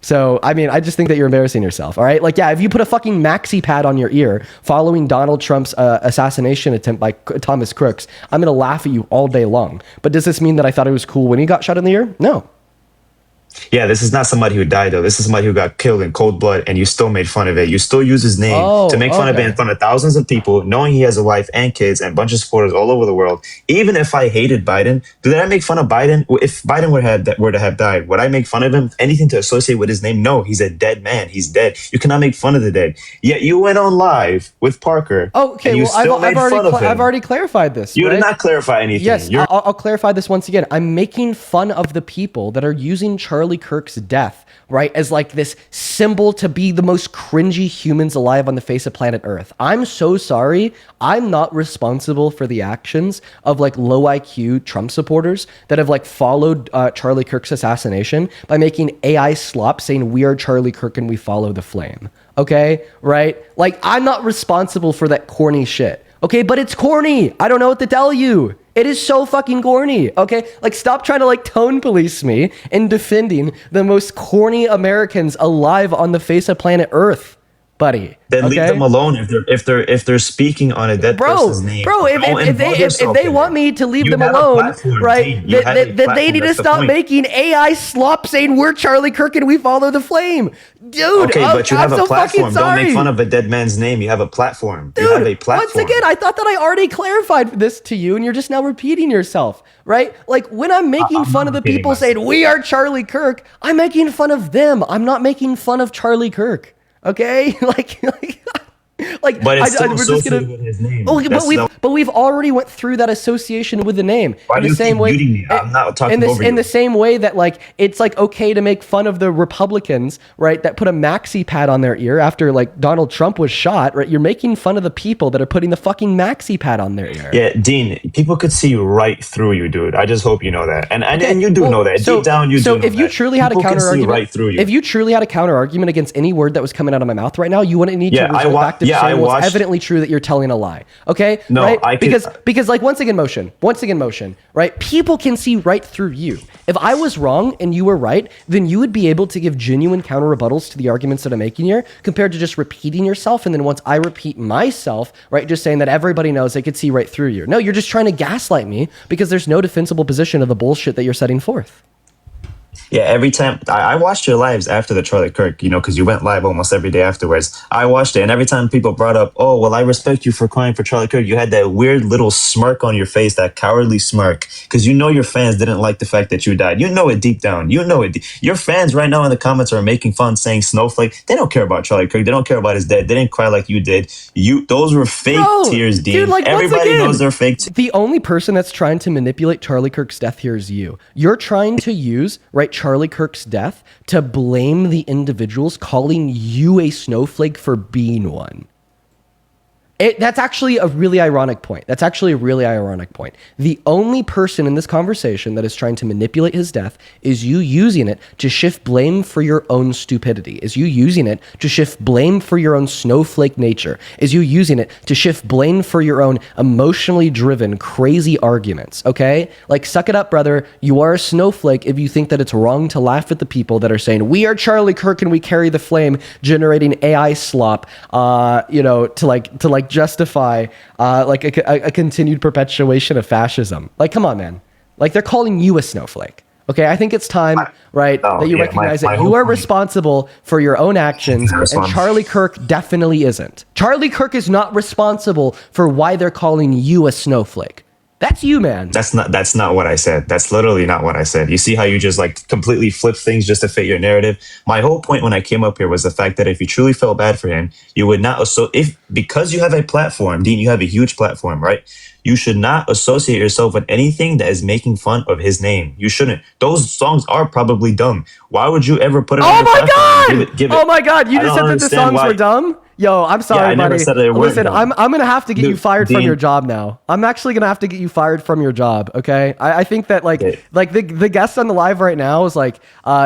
So, I mean, I just think that you're embarrassing yourself. All right. Like, yeah, if you put a fucking maxi pad on your ear following Donald Trump's assassination attempt by Thomas Crooks, I'm going to laugh at you all day long. But does this mean that I thought it was cool when he got shot in the ear? No. Yeah, this is not somebody who died, though. This is somebody who got killed in cold blood, and you still made fun of it. You still use his name to make fun of it in front of thousands of people, knowing he has a wife and kids and a bunch of supporters all over the world. Even if I hated Biden, did I make fun of Biden? If Biden were to have died, would I make fun of him? Anything to associate with his name? No, he's a dead man. He's dead. You cannot make fun of the dead. Yet you went on live with Parker. Okay, well, I've already clarified this. You did not clarify anything. Yes, I'll clarify this once again. I'm making fun of the people that are using Charlie Kirk's death, right, as like this symbol to be the most cringy humans alive on the face of planet Earth. I'm so sorry. I'm not responsible for the actions of like low IQ Trump supporters that have like followed Charlie Kirk's assassination by making AI slop saying "We are Charlie Kirk and we follow the flame." Okay, right? Like I'm not responsible for that corny shit. Okay, but it's corny. I don't know what to tell you. It is so fucking corny, okay? Like, stop trying to, like, tone police me in defending the most corny Americans alive on the face of planet Earth, buddy. Then leave them alone if they're speaking on a dead person's name. If they want me to leave them alone, right? Then they need to stop making AI slop saying "We're Charlie Kirk and we follow the flame." Dude, okay, but you have a platform. Don't make fun of a dead man's name. You have a platform. Dude, you have a platform. Once again, I thought that I already clarified this to you, and you're just now repeating yourself, right? Like when I'm making fun of the people saying "We are Charlie Kirk," I'm making fun of them. I'm not making fun of Charlie Kirk. Okay, but it's still associated with his name. But we've already went through that association with the name. Why do you keep muting me? I'm not talking over you. In the same way that like it's like okay to make fun of the Republicans, right? That put a maxi pad on their ear after like Donald Trump was shot, right? You're making fun of the people that are putting the fucking maxi pad on their ear. Yeah, Dean, people could see right through you, dude. I just hope you know that, and you do know that. Deep down, you do. So if you truly had a counter argument, right through you. If you truly had a counter argument against any word that was coming out of my mouth right now, you wouldn't need to resort back to you're Yeah, saying I well, it's watched- evidently true that you're telling a lie. Okay? No, right? I could- because like once again motion, right? People can see right through you. If I was wrong and you were right, then you would be able to give genuine counter rebuttals to the arguments that I'm making here, compared to just repeating yourself. And then once I repeat myself, right, just saying that everybody knows they could see right through you. No, you're just trying to gaslight me because there's no defensible position of the bullshit that you're setting forth. Yeah, every time I watched your lives after the Charlie Kirk, because you went live almost every day afterwards. I watched it, and every time people brought up, "Oh, well, I respect you for crying for Charlie Kirk," you had that weird little smirk on your face, that cowardly smirk, because your fans didn't like the fact that you died. You know it deep down. You know it. Your fans right now in the comments are making fun, saying snowflake. They don't care about Charlie Kirk. They don't care about his death. They didn't cry like you did. Those were fake tears, Dean. Dude, like, everybody once again, knows they're fake. The only person that's trying to manipulate Charlie Kirk's death here is you. You're trying to use, right, Charlie Kirk's death to blame the individuals calling you a snowflake for being one. That's actually a really ironic point. The only person in this conversation that is trying to manipulate his death is you using it to shift blame for your own stupidity, is you using it to shift blame for your own snowflake nature, is you using it to shift blame for your own emotionally driven, crazy arguments, okay? Like, suck it up, brother. You are a snowflake if you think that it's wrong to laugh at the people that are saying, we are Charlie Kirk and we carry the flame, generating AI slop, to justify a continued perpetuation of fascism. Like, come on, man. Like, they're calling you a snowflake. Okay, I think it's time, right, that you recognize that you are responsible for your own actions, and Charlie Kirk definitely isn't. Charlie Kirk is not responsible for why they're calling you a snowflake. That's you, man. That's not what I said. That's literally not what I said. You see how you just completely flip things just to fit your narrative? My whole point when I came up here was the fact that if you truly felt bad for him, you would not because you have a platform, Dean, you have a huge platform, right? You should not associate yourself with anything that is making fun of his name. You shouldn't. Those songs are probably dumb. Why would you ever put it on your platform? Oh my God! You just said that the songs were dumb? Yo, I'm sorry, buddy. Never said they weren't Listen, dumb. I'm gonna have to get you fired from Dean. your job now. I'm actually gonna have to get you fired from your job. Okay, I think that the guest on the live right now is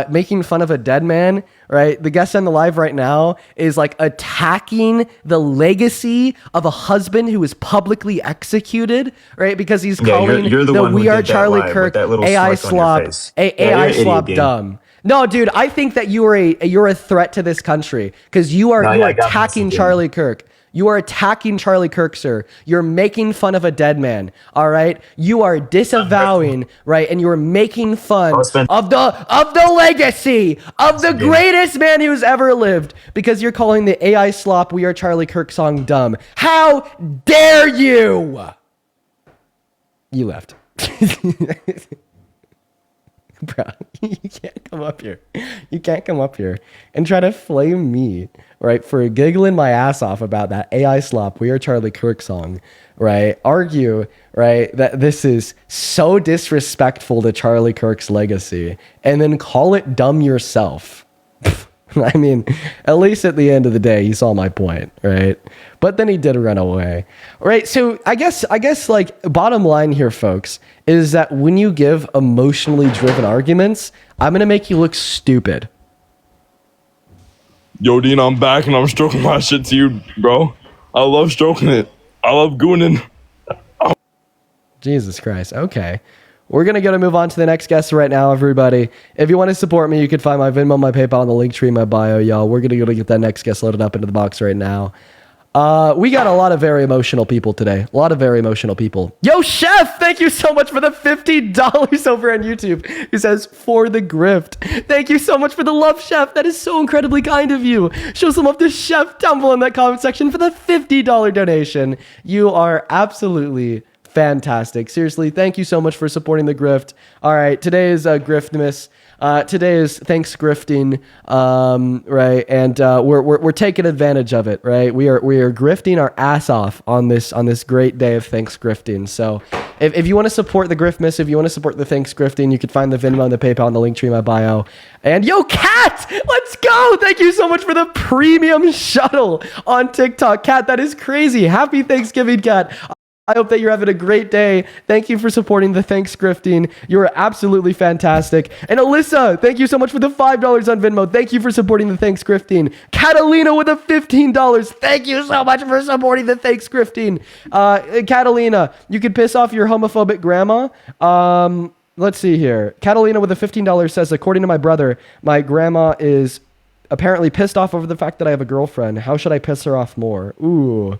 making fun of a dead man. Right, the guest on the live right now is attacking the legacy of a husband who was publicly executed. Right, because he's calling you're the one who We Are did that Charlie live Kirk with that little AI smirk on your slop, face. AI you're an slop idiot, dumb. No, dude, I think that you're a threat to this country because you are attacking Charlie Kirk. You are attacking Charlie Kirk, sir. You're making fun of a dead man. All right, you are disavowing, right, and you are making fun of the legacy of the greatest man who's ever lived because you're calling the AI slop We Are Charlie Kirk song dumb. How dare you? You left. Bro, you can't come up here. You can't come up here and try to flame me, right, for giggling my ass off about that AI slop We Are Charlie Kirk song, right? Argue, right, that this is so disrespectful to Charlie Kirk's legacy and then call it dumb yourself. I mean, at least at the end of the day, he saw my point, right? But then he did run away, right? So I guess bottom line here, folks, is that when you give emotionally driven arguments, I'm gonna make you look stupid. Yo, Dean, I'm back and I'm stroking my shit to you, bro. I love stroking it. I love gooning. Jesus Christ. Okay. We're going to move on to the next guest right now, everybody. If you want to support me, you can find my Venmo, my PayPal, and the link tree in my bio, y'all. We're going to get that next guest loaded up into the box right now. We got a lot of very emotional people today. A lot of very emotional people. Yo, Chef, thank you so much for the $50 over on YouTube. He says, for the grift. Thank you so much for the love, Chef. That is so incredibly kind of you. Show some love to Chef Tumble in that comment section for the $50 donation. You are absolutely fantastic. Seriously, thank you so much for supporting the grift. All right, today is Griftmas. Today is Thanks Grifting, right? And we're taking advantage of it, right? We are grifting our ass off on this great day of Thanks Grifting. So if you want to support the Griftmas, if you want to support the Thanks Grifting, you can find the Venmo and the PayPal in the link tree in my bio. And yo, Kat, let's go! Thank you so much for the premium shuttle on TikTok, Kat. That is crazy. Happy Thanksgiving, Kat. I hope that you're having a great day. Thank you for supporting the Thanks Grifting. You are absolutely fantastic. And Alyssa, thank you so much for the $5 on Venmo. Thank you for supporting the Thanks Grifting. Catalina with a $15. Thank you so much for supporting the Thanks Grifting. Catalina, you could piss off your homophobic grandma. Let's see here. Catalina with a $15 says, according to my brother, my grandma is apparently pissed off over the fact that I have a girlfriend. How should I piss her off more? Ooh.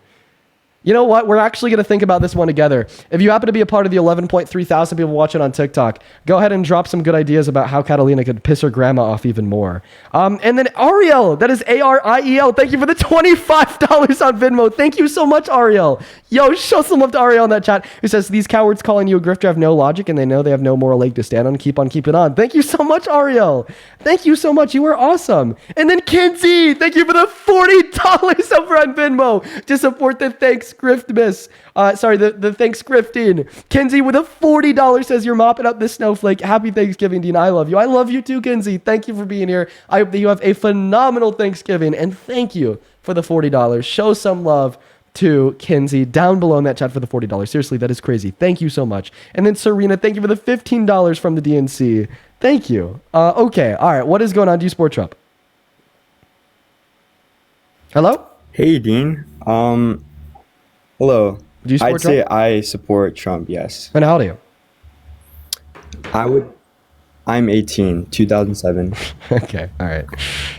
You know what? We're actually going to think about this one together. If you happen to be a part of the 11.3 thousand people watching on TikTok, go ahead and drop some good ideas about how Catalina could piss her grandma off even more. And then Ariel, that is Ariel. Thank you for the $25 on Venmo. Thank you so much, Ariel. Yo, show some love to Ariel in that chat who says, these cowards calling you a grifter have no logic and they know they have no moral leg to stand on. Keep on keeping on. Thank you so much, Ariel. Thank you so much. You are awesome. And then Kinsey, thank you for the $40 over on Venmo to support the Thanks Griftmas. The Thanks Grifting. Kinsey with a $40 says, you're mopping up this snowflake. Happy Thanksgiving, Dean. I love you. I love you too, Kinsey. Thank you for being here. I hope that you have a phenomenal Thanksgiving. And thank you for the $40. Show some love to Kinsey down below in that chat for the $40. Seriously, that is crazy. Thank you so much. And then Serena, thank you for the $15 from the DNC. Thank you. Okay. All right. What is going on? Do you support Trump? Hello? Hey, Dean. Hello. Do you support I'd Trump? say I support Trump, yes. And how old are you? I'm 18, 2007. Okay, all right.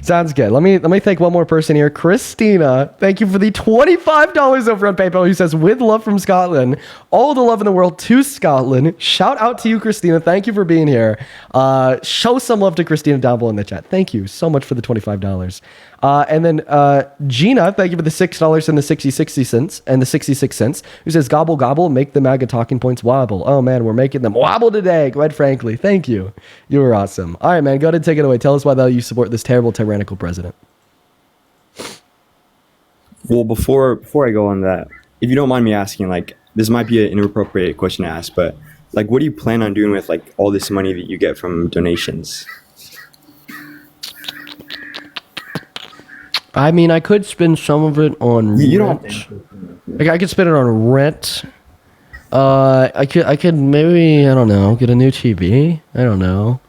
Sounds good. Let me thank one more person here. Christina, thank you for the $25 over on PayPal, who says, with love from Scotland. All the love in the world to Scotland. Shout out to you, Christina. Thank you for being here. Show some love to Christina down below in the chat. Thank you so much for the $25. And then Gina, thank you for the $6 and the 66 cents, who says, gobble, gobble, make the MAGA talking points wobble. Oh, man, we're making them wobble today, quite frankly. Thank you. You were awesome. All right, man, go ahead and take it away. Tell us why you support this terrible, tyrannical president. Well, before I go on that, if you don't mind me asking, like, this might be an inappropriate question to ask, but, like, what do you plan on doing with, like, all this money that you get from donations? I mean, I could spend some of it on rent. I could spend it on rent. I could maybe, I don't know, get a new TV. I don't know.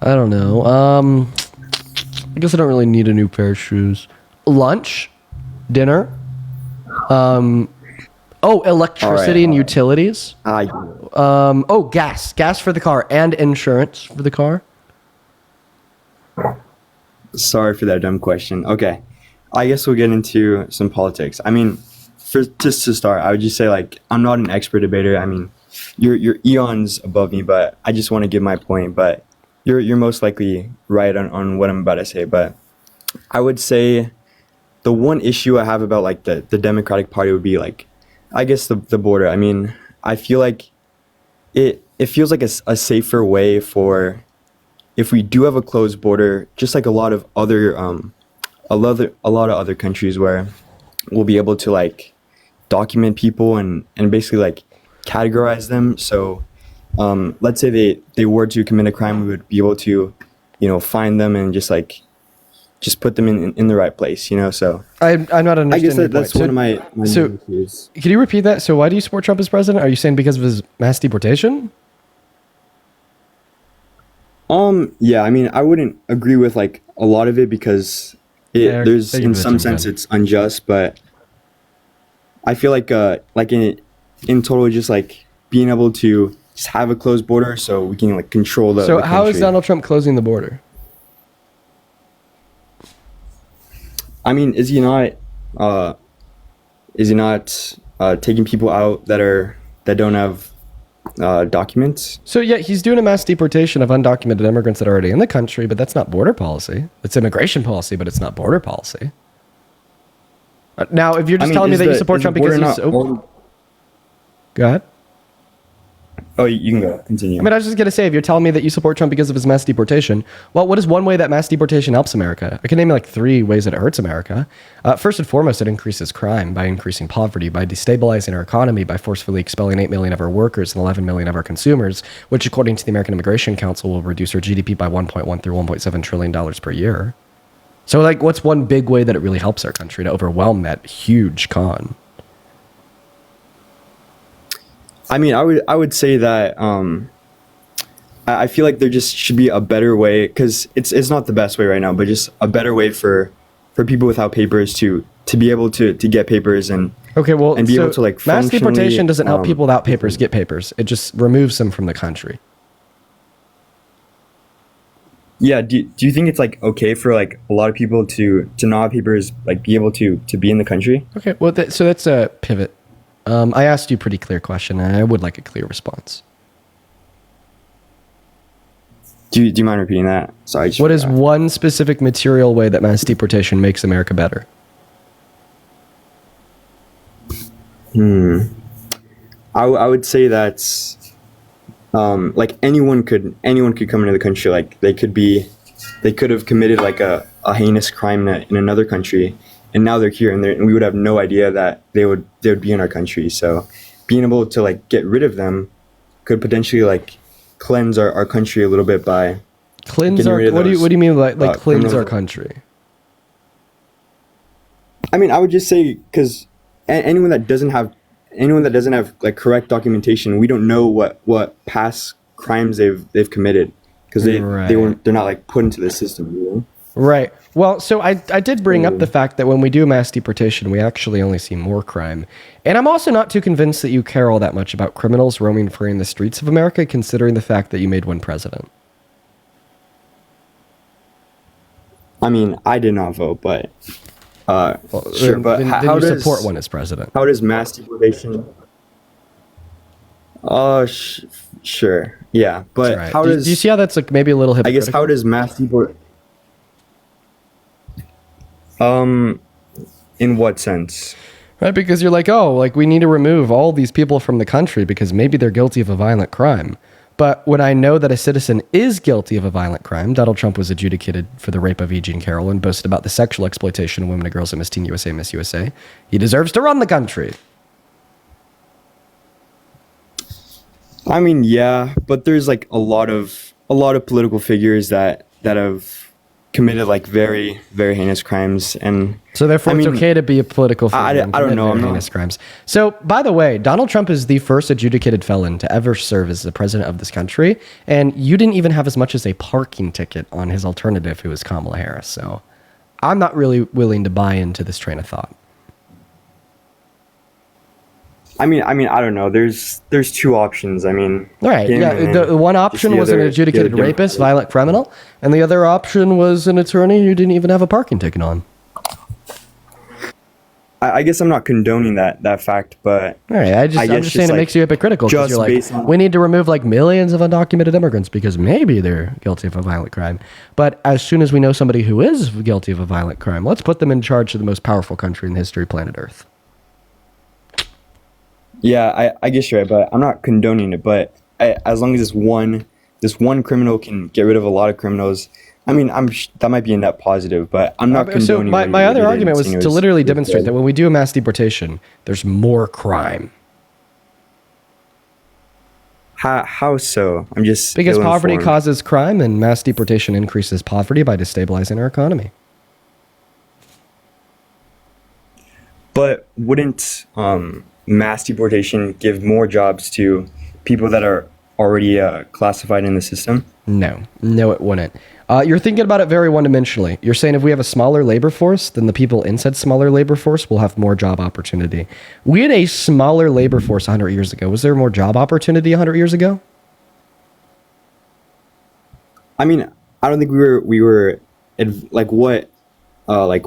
I guess I don't really need a new pair of shoes. Lunch, dinner. Electricity and utilities. Gas for the car and insurance for the car. Sorry for that dumb question. Okay, I guess we'll get into some politics. I mean, just to start, I would just say, like, I'm not an expert debater. I mean, you're eons above me, but I just want to give my point. But you're most likely right on what I'm about to say. But I would say the one issue I have about, like, the Democratic Party would be, like, I guess the border. I mean, I feel like it feels like a safer way for, if we do have a closed border, just like a lot of other countries, where we'll be able to, like, document people and basically, like, categorize them. So let's say they were to commit a crime, we would be able to, find them and just put them in the right place, So I'm not understanding. I guess your that's point. one of my So fears. Can you repeat that? So why do you support Trump as president? Are you saying because of his mass deportation? Yeah, I mean, I wouldn't agree with, like, a lot of it, because there's, in some sense, it's unjust, but I feel like in total, just, like, being able to just have a closed border so we can, like, control the So how is country. Donald Trump closing the border? I mean, is he not taking people out that don't have documents? So yeah, he's doing a mass deportation of undocumented immigrants that are already in the country, but that's not border policy. It's immigration policy, but it's not border policy. Now, if you're just telling me that you support Trump because he's... Go ahead. Oh, you can go. Continue. I mean, I was just going to say, if you're telling me that you support Trump because of his mass deportation, well, what is one way that mass deportation helps America? I can name like 3 ways that it hurts America. First and foremost, it increases crime by increasing poverty, by destabilizing our economy, by forcefully expelling 8 million of our workers and 11 million of our consumers, which, according to the American Immigration Council, will reduce our GDP by $1.1 through $1.7 trillion per year. So, like, what's one big way that it really helps our country to overwhelm that huge con? I mean, I would say that I feel like there just should be a better way, because it's not the best way right now, but just a better way for people without papers to be able to get papers and Okay, well, and be so able to like mass functionally, deportation doesn't help people without papers get papers. It just removes them from the country. Yeah, do you think it's like okay for like a lot of people to not have papers, like be able to be in the country? Okay, well, so that's a pivot. I asked you a pretty clear question, and I would like a clear response. Do you mind repeating that? Sorry. I just What is forgot. one specific material way that mass deportation makes America better? I would say that's like anyone could come into the country. Like they could have committed like a heinous crime in another country, and now they're here, and we would have no idea that they would be in our country. So being able to like get rid of them could potentially like cleanse our country a little bit by Cleanse getting our. rid of What do you mean like cleanse criminals. our country? I mean, I would just say because anyone that doesn't have like correct documentation, we don't know what past crimes they've committed because they're not like put into the system. You know? Right. Well, so I did bring up the fact that when we do mass deportation, we actually only see more crime. And I'm also not too convinced that you care all that much about criminals roaming free in the streets of America, considering the fact that you made one president. I mean, I did not vote, but sure. But then how you does support one as president? How does mass deportation? Sure. Yeah, but Right. how does do you see how that's like maybe a little I hypocritical? guess how does mass deport? In what sense? Right, because you're like, oh, like we need to remove all these people from the country because maybe they're guilty of a violent crime. But when I know that a citizen is guilty of a violent crime, Donald Trump was adjudicated for the rape of E. Jean Carroll and boasted about the sexual exploitation of women and girls at Miss Teen USA, Miss USA. He deserves to run the country. I mean, yeah, but there's like a lot of political figures that have committed like very, very heinous crimes, and so therefore it's okay to be a political figure. I and don't commit know. very I'm not. heinous crimes. So, by the way, Donald Trump is the first adjudicated felon to ever serve as the president of this country, and you didn't even have as much as a parking ticket on his alternative, who was Kamala Harris. So, I'm not really willing to buy into this train of thought. I mean, I don't know. There's two options. I mean, All right. him Yeah. and The one option the was an other- adjudicated the other rapist, violent criminal, and the other option was an attorney you didn't even have a parking ticket on. I guess I'm not condoning that fact, but All right. I'm just saying it makes you hypocritical because just you're like, based on- we need to remove like millions of undocumented immigrants because maybe they're guilty of a violent crime. But as soon as we know somebody who is guilty of a violent crime, let's put them in charge of the most powerful country in the history of planet Earth. Yeah, I guess you're right, but I'm not condoning it. But as long as this one criminal can get rid of a lot of criminals, I mean, that might be a net positive. But I'm not condoning. So my what other he did, argument was saying it to literally it was demonstrate right. that when we do a mass deportation, there's more crime. How so? I'm just Because poverty ill-informed. causes crime and mass deportation increases poverty by destabilizing our economy. But wouldn't mass deportation give more jobs to people that are already classified in the system? No, it wouldn't. You're thinking about it very one-dimensionally. You're saying if we have a smaller labor force, then the people inside smaller labor force will have more job opportunity. We had a smaller labor force 100 years ago. Was there more job opportunity 100 years ago? I mean, I don't think we were like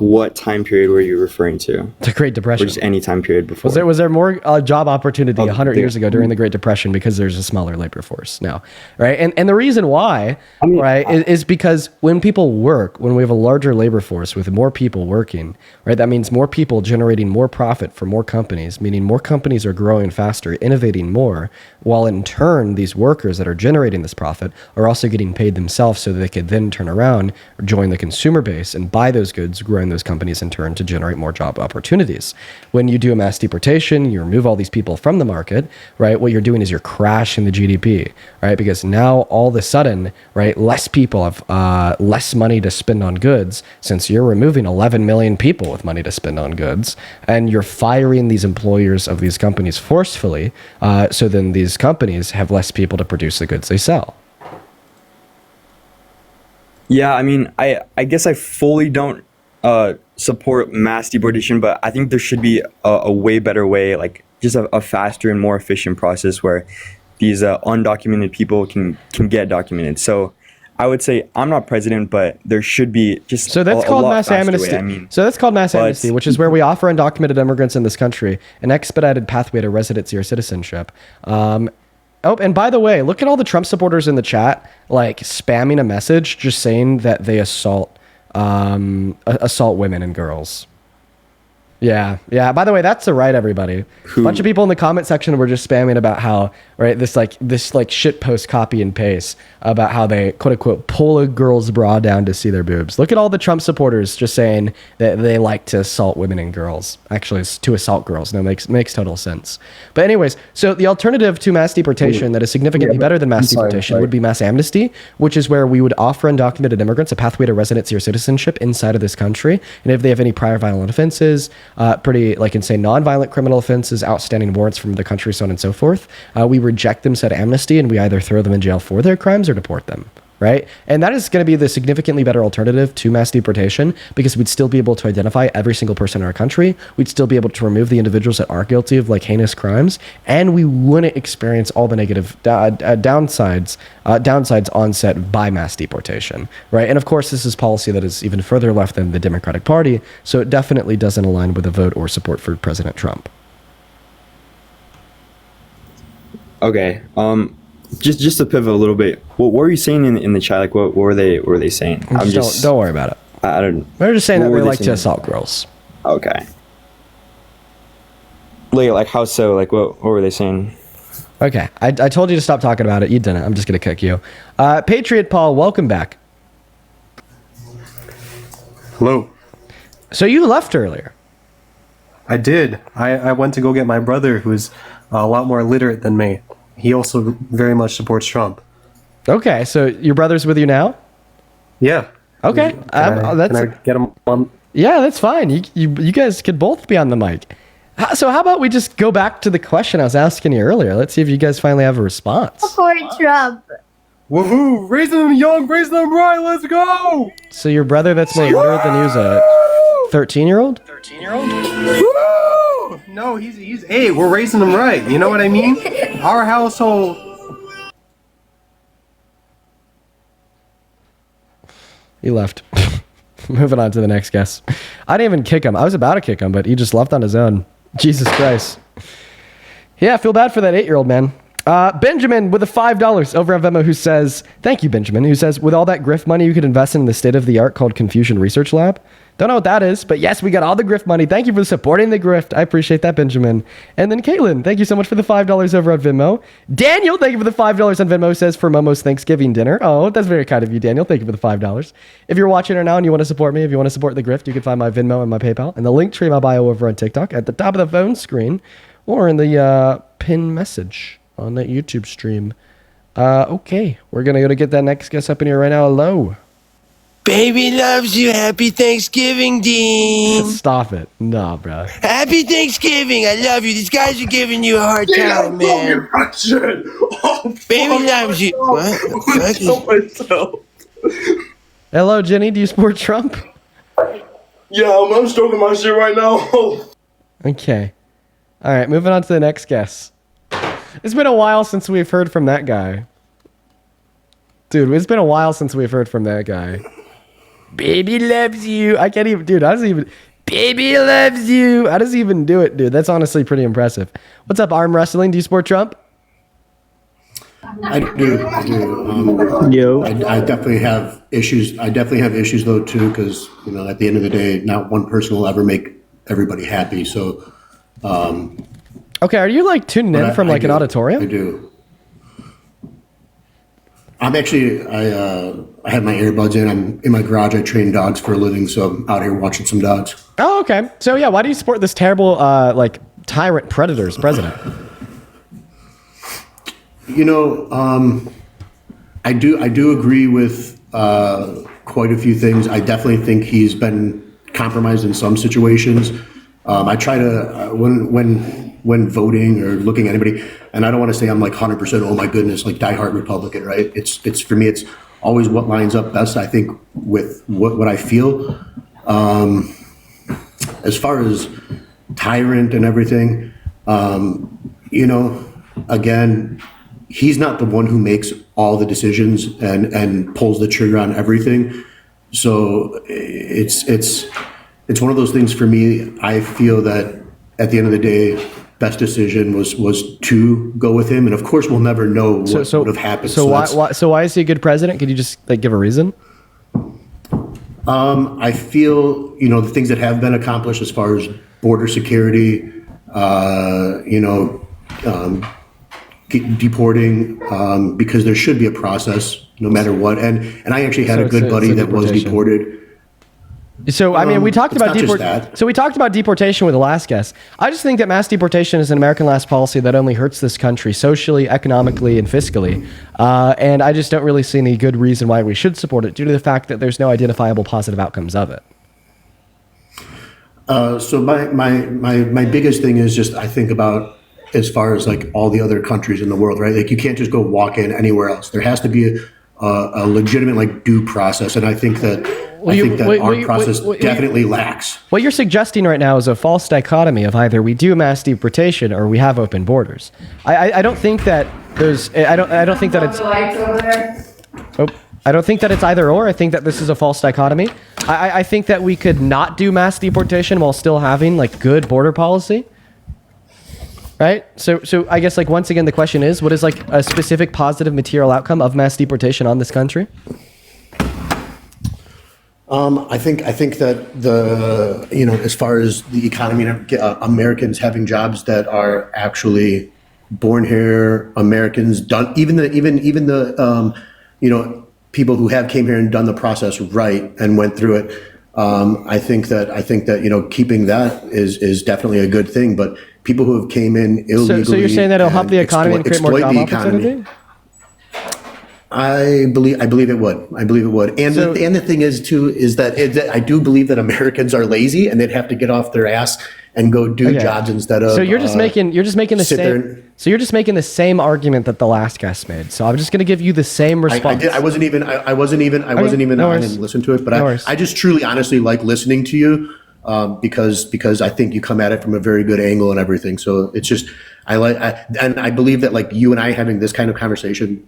what time period were you referring to? The Great Depression. Or just any time period before? Was there more job opportunity 100 there- years ago during the Great Depression because there's a smaller labor force now, right? And the reason why, is because when people work, when we have a larger labor force with more people working, right, that means more people generating more profit for more companies, meaning more companies are growing faster, innovating more, while in turn, these workers that are generating this profit are also getting paid themselves so that they could then turn around or join the consumer base and buy those goods goods, growing those companies in turn to generate more job opportunities. When you do a mass deportation, you remove all these people from the market, right? What you're doing is you're crashing the GDP, right? Because now all of a sudden, right, less people have less money to spend on goods, since you're removing 11 million people with money to spend on goods, and you're firing these employers of these companies forcefully, so then these companies have less people to produce the goods they sell. Yeah, I mean, I guess I fully don't support mass deportation, but I think there should be a way better way, like just a faster and more efficient process where these undocumented people can get documented. So I would say I'm not president, but there should be just so that's a called lot mass faster amnesty. way. I mean, so that's called mass amnesty, which is where we offer undocumented immigrants in this country an expedited pathway to residency or citizenship. Oh, and by the way, look at all the Trump supporters in the chat, like spamming a message just saying that they assault women and girls. Yeah. By the way, that's the right, everybody. A bunch of people in the comment section were just spamming about how, right, this shit post copy and paste about how they quote unquote pull a girl's bra down to see their boobs. Look at all the Trump supporters just saying that they like to assault women and girls. Actually, it's to assault girls. No, makes total sense. But anyways, so the alternative to mass deportation that is significantly better than mass deportation would be mass amnesty, which is where we would offer undocumented immigrants a pathway to residency or citizenship inside of this country. And if they have any prior violent offenses, pretty like insane non-violent criminal offenses, outstanding warrants from the country, so on and so forth, we reject them said amnesty, and we either throw them in jail for their crimes or deport them, right? And that is going to be the significantly better alternative to mass deportation, because we'd still be able to identify every single person in our country. We'd still be able to remove the individuals that are guilty of like heinous crimes, and we wouldn't experience all the negative downsides onset by mass deportation, right? And of course, this is policy that is even further left than the Democratic Party, so it definitely doesn't align with a vote or support for President Trump. okay. Just to pivot a little bit, what were you saying in the chat? Like, what were they saying? Don't worry about it. I don't. They're just saying that what they were like to saying? assault girls. Okay. Like how so? Like what were they saying? Okay, I told you to stop talking about it. You didn't. I'm just gonna kick you. Patriot Paul, welcome back. Hello. So you left earlier. I did. I went to go get my brother, who's a lot more literate than me. He also very much supports Trump. Okay, so your brother's with you now? Yeah. Okay, Can I get him on? Yeah, that's fine. You guys could both be on the mic. So how about we just go back to the question I was asking you earlier? Let's see if you guys finally have a response. Support Trump. Woohoo! Raising them young, raising them right. Let's go! So your brother that's more literate than you is a 13-year-old? 13-year-old? Woo! No, he's 8. We're raising them right. You know what I mean? Our household. He left. Moving on to the next guest. I didn't even kick him. I was about to kick him, but he just left on his own. Jesus Christ. Yeah, I feel bad for that 8-year-old man. Benjamin with the $5 over on Venmo, who says, thank you, Benjamin, who says, with all that grift money you could invest in the state-of-the-art called Confusion Research Lab. Don't know what that is, but yes, we got all the grift money. Thank you for supporting the grift. I appreciate that, Benjamin. And then Caitlin, thank you so much for the $5 over on Venmo. Daniel, thank you for the $5 on Venmo, says for Momo's Thanksgiving dinner. Oh, that's very kind of you, Daniel. Thank you for the $5. If you're watching right now and you want to support me, if you want to support the grift, you can find my Venmo and my PayPal and the link tree in my bio over on TikTok at the top of the phone screen or in the pin message on that YouTube stream. Okay, we're going to go to get that next guest up in here right now. Hello. Baby loves you. Happy Thanksgiving, Dean. Stop it. No, bro. Happy Thanksgiving. I love you. These guys are giving you a hard time, man. Baby loves you. What? Hello, Jenny. Do you support Trump? Yeah, I'm stroking my shit right now. Okay. All right, moving on to the next guest. It's been a while since we've heard from that guy. Dude, it's been a while since we've heard from that guy. Baby loves you. I can't even, dude, I doesn't even, baby loves you. How does he even do it, dude? That's honestly pretty impressive. What's up, Arm Wrestling? Do you support Trump? I do. I definitely have issues. I definitely have issues though too, because at the end of the day, not one person will ever make everybody happy. So, okay, are you like tuning in from like an auditorium? I do. I'm actually, I have my earbuds in. I'm in my garage. I train dogs for a living, so I'm out here watching some dogs. Oh, okay. So yeah, why do you support this terrible, like tyrant predators president? You know, I do agree with quite a few things. I definitely think he's been compromised in some situations. I try to when voting or looking at anybody, and I don't want to say I'm like 100%. Oh my goodness, like diehard Republican, right? It's for me. It's always what lines up best. I think with what I feel. As far as tyrant and everything, you know, again, he's not the one who makes all the decisions and pulls the trigger on everything. So it's one of those things for me. I feel that at the end of the day, best decision was to go with him. And of course, we'll never know what would have happened. So why is he a good president? Could you just like give a reason? I feel, you know, the things that have been accomplished as far as border security, you know, deporting, because there should be a process no matter what. And I actually had a good buddy that was deported. So I mean, we talked about deportation. So we talked about deportation with the last guest. I just think that mass deportation is an American last policy that only hurts this country socially, economically, and fiscally. And I just don't really see any good reason why we should support it, due to the fact that there's no identifiable positive outcomes of it. So my biggest thing is just I think about as far as like all the other countries in the world, right? Like you can't just go walk in anywhere else. There has to be a legitimate like due process, and I think that our process definitely lacks. What you're suggesting right now is a false dichotomy of either we do mass deportation or we have open borders. I don't think that there's. I don't think that it's. I don't think that it's either or. I think that this is a false dichotomy. I think that we could not do mass deportation while still having like good border policy. Right? So I guess like once again the question is, what is like a specific positive material outcome of mass deportation on this country? I think that the, you know, as far as the economy, Americans having jobs that are actually born here, Americans done, even the you know, people who have came here and done the process right and went through it. I think that you know, keeping that is definitely a good thing. But people who have came in illegally. So you're saying that it'll help the economy and create more job opportunity? I believe it would. And the thing is too is that I do believe that Americans are lazy and they'd have to get off their ass and go do jobs instead of. So you're just making the same. So you're just making the same argument that the last guest made. So I'm just going to give you the same response. I wasn't even on and listen to it, but I just truly, honestly like listening to you because I think you come at it from a very good angle and everything. So it's just and I believe that like you and I having this kind of conversation,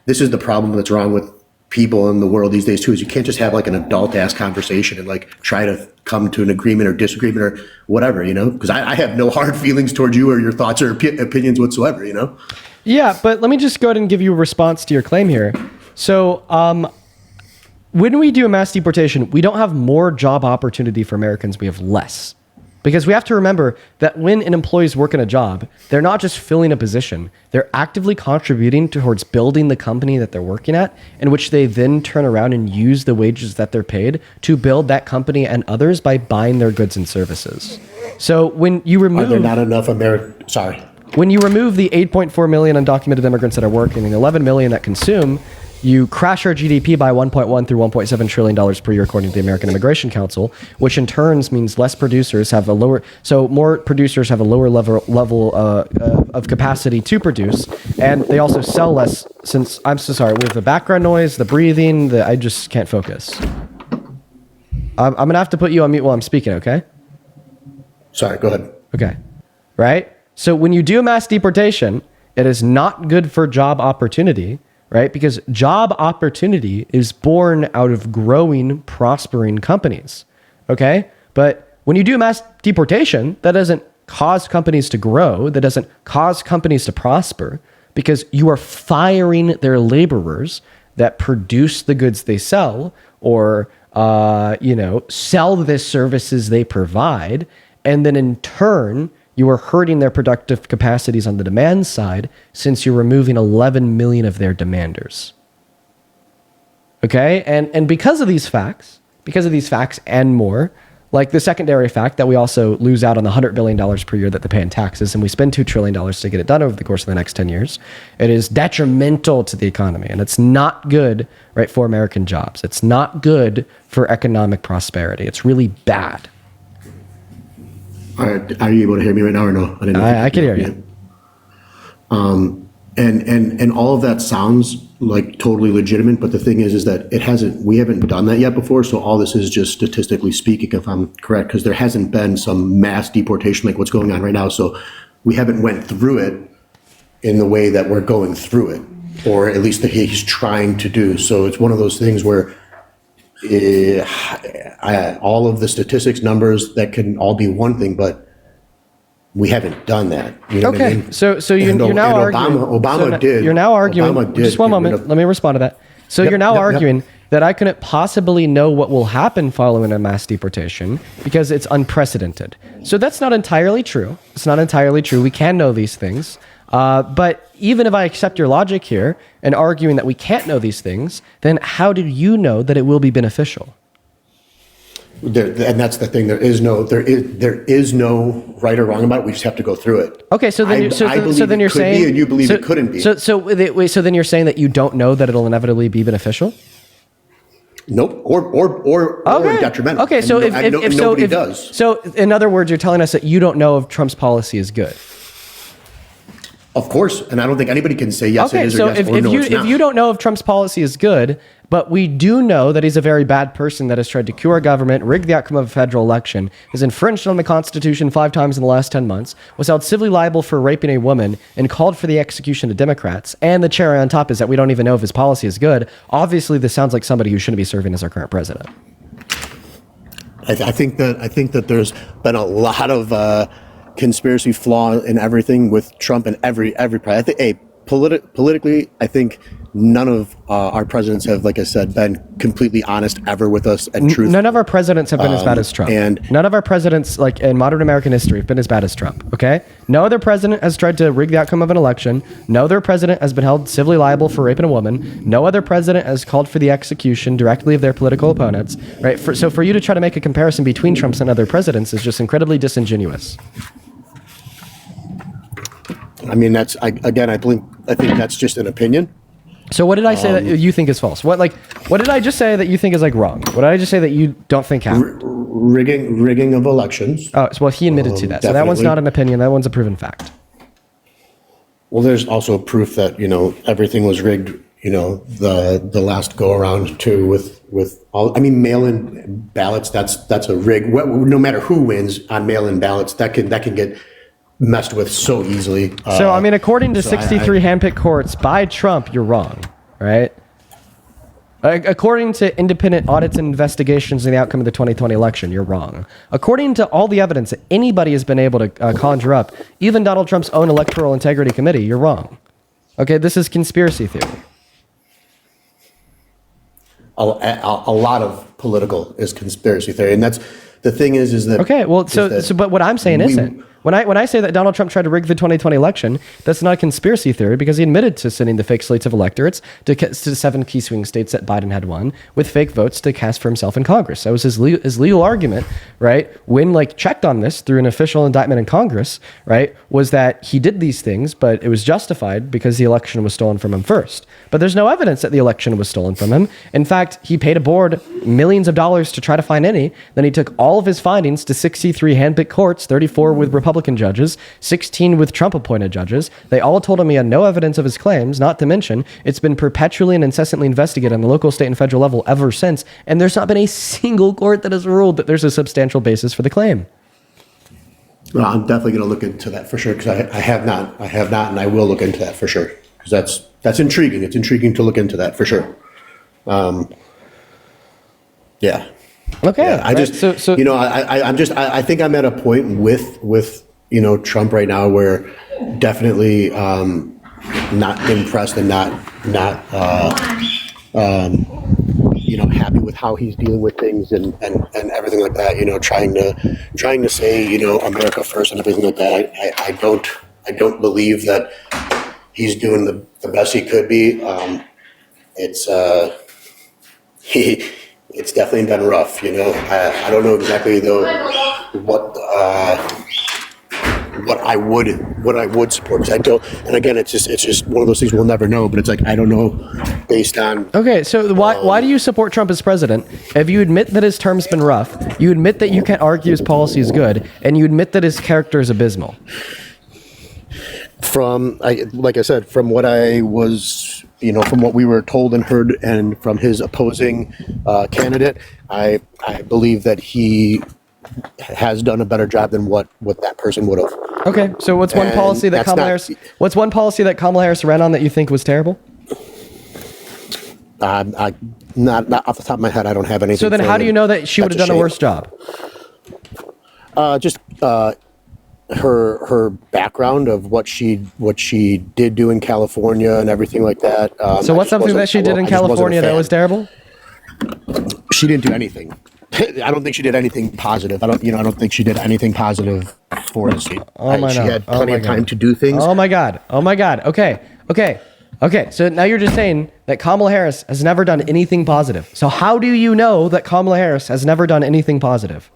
this is the problem that's wrong with people in the world these days too, is you can't just have like an adult ass conversation and like try to come to an agreement or disagreement or whatever, you know, because I have no hard feelings towards you or your thoughts or opinions whatsoever, you know? Yeah, but let me just go ahead and give you a response to your claim here. So when we do a mass deportation, we don't have more job opportunity for Americans, we have less. Because we have to remember that when an employee is working a job, they're not just filling a position. They're actively contributing towards building the company that they're working at, in which they then turn around and use the wages that they're paid to build that company and others by buying their goods and services. So when you remove... Are there not enough When you remove the 8.4 million undocumented immigrants that are working and the 11 million that consume, you crash our GDP by 1.1 through 1.7 trillion dollars per year, according to the American Immigration Council, which in turns means more producers have a lower level of capacity to produce, and they also sell less. Since I'm so sorry with the background noise, the breathing, I just can't focus. I'm gonna have to put you on mute while I'm speaking. Okay? Sorry. Go ahead. Okay. Right. So when you do mass deportation, it is not good for job opportunity. Right? Because job opportunity is born out of growing, prospering companies. Okay? But when you do mass deportation, that doesn't cause companies to grow. That doesn't cause companies to prosper, because you are firing their laborers that produce the goods they sell or, sell the services they provide. And then in turn, you are hurting their productive capacities on the demand side, since you're removing 11 million of their demanders. Okay, and because of these facts and more, like the secondary fact that we also lose out on the $100 billion per year that they pay in taxes, and we spend $2 trillion to get it done over the course of the next 10 years, it is detrimental to the economy, and it's not good, right, for American jobs. It's not good for economic prosperity. It's really bad. Are you able to hear me right now or no? I can hear you. And all of that sounds like totally legitimate, but the thing is that we haven't done that yet before. So all this is just statistically speaking, if I'm correct, because there hasn't been some mass deportation like what's going on right now. So we haven't went through it in the way that we're going through it, or at least that he's trying to do. So it's one of those things where all of the statistics numbers, that can all be one thing, but we haven't done that. You know what I mean? So you're now arguing. Obama did. You're now arguing. Obama did just one moment. Let me respond to that. So you're now arguing that I couldn't possibly know what will happen following a mass deportation because it's unprecedented. So that's not entirely true. It's not entirely true. We can know these things. But even if I accept your logic here and arguing that we can't know these things, then how do you know that it will be beneficial? And that's the thing. There is no right or wrong about it. We just have to go through it. Okay, so then you're saying, and you believe it couldn't be. So then you're saying that you don't know that it'll inevitably be beneficial? Nope, or detrimental. Okay, so nobody does. So in other words, you're telling us that you don't know if Trump's policy is good. Of course, and I don't think anybody can say yes it is or yes if, or no it's not. If you don't know if Trump's policy is good, but we do know that he's a very bad person that has tried to coup our government, rig the outcome of a federal election, has infringed on the Constitution 5 times in the last 10 months, was held civilly liable for raping a woman, and called for the execution of Democrats, and the cherry on top is that we don't even know if his policy is good, obviously this sounds like somebody who shouldn't be serving as our current president. I think that there's been a lot of conspiracy flaw in everything with Trump and every I think politically, I think none of our presidents have, like I said, been completely honest ever with us and truth. None of our presidents have been as bad as Trump. And none of our presidents, like in modern American history, have been as bad as Trump. Okay, no other president has tried to rig the outcome of an election. No other president has been held civilly liable for raping a woman. No other president has called for the execution directly of their political opponents. Right. So for you to try to make a comparison between Trump's and other presidents is just incredibly disingenuous. I mean, I think that's just an opinion. So what did I say that you think is false? What did I just say that you think is like wrong? What did I just say that you don't think happened? Rigging of elections. Oh, well, he admitted to that. So that one's not an opinion. That one's a proven fact. Well, there's also proof that, everything was rigged, the last go around too with all, mail-in ballots, that's a rig. No matter who wins on mail-in ballots, that can get messed with so easily. According to 63 handpicked courts by Trump, you're wrong, right? According to independent audits and investigations in the outcome of the 2020 election, you're wrong. According to all the evidence that anybody has been able to conjure up, even Donald Trump's own Electoral Integrity Committee, you're wrong. Okay, this is conspiracy theory. A lot of political is conspiracy theory, and that's the thing is that okay. Well, but what I'm saying isn't. When I say that Donald Trump tried to rig the 2020 election, that's not a conspiracy theory because he admitted to sending the fake slates of electorates to 7 key swing states that Biden had won with fake votes to cast for himself in Congress. That was his legal argument, right? When checked on this through an official indictment in Congress, right, was that he did these things, but it was justified because the election was stolen from him first. But there's no evidence that the election was stolen from him. In fact, he paid a board millions of dollars to try to find any. Then he took all of his findings to 63 handpicked courts, 34 with Republican judges, 16 with Trump-appointed judges. They all told him he had no evidence of his claims, not to mention it's been perpetually and incessantly investigated on the local, state, and federal level ever since, and there's not been a single court that has ruled that there's a substantial basis for the claim. Well, I'm definitely going to look into that for sure because I have not, and I will look into that for sure because that's intriguing. It's intriguing to look into that for sure. Yeah. Okay. Yeah, I think I'm at a point with Trump right now where definitely not impressed and not happy with how he's dealing with things and everything like that. Trying to say America first and everything like that. I don't believe that he's doing the best he could be. it's definitely been rough. You know, I don't know exactly though what I would support, because I don't. And again, it's just one of those things we'll never know. But it's like I don't know based on. Okay, so why do you support Trump as president if you admit that his term's been rough, you admit that you can't argue his policy is good, and you admit that his character is abysmal? Like I said, from what I was, from what we were told and heard, and from his opposing candidate, I believe that he has done a better job than what that person would have. Okay, so what's one policy that Kamala Harris ran on that you think was terrible? Not off the top of my head, I don't have anything. So then, how do you know that she would have done a worse job? Just her background of what she did do in California and everything like that. So what's something that she did in California that was terrible? She didn't do anything. I don't think she did anything positive. I don't think she did anything positive for the state. She had plenty of time to do things. Oh my God. Okay. So now you're just saying that Kamala Harris has never done anything positive. So how do you know that Kamala Harris has never done anything positive?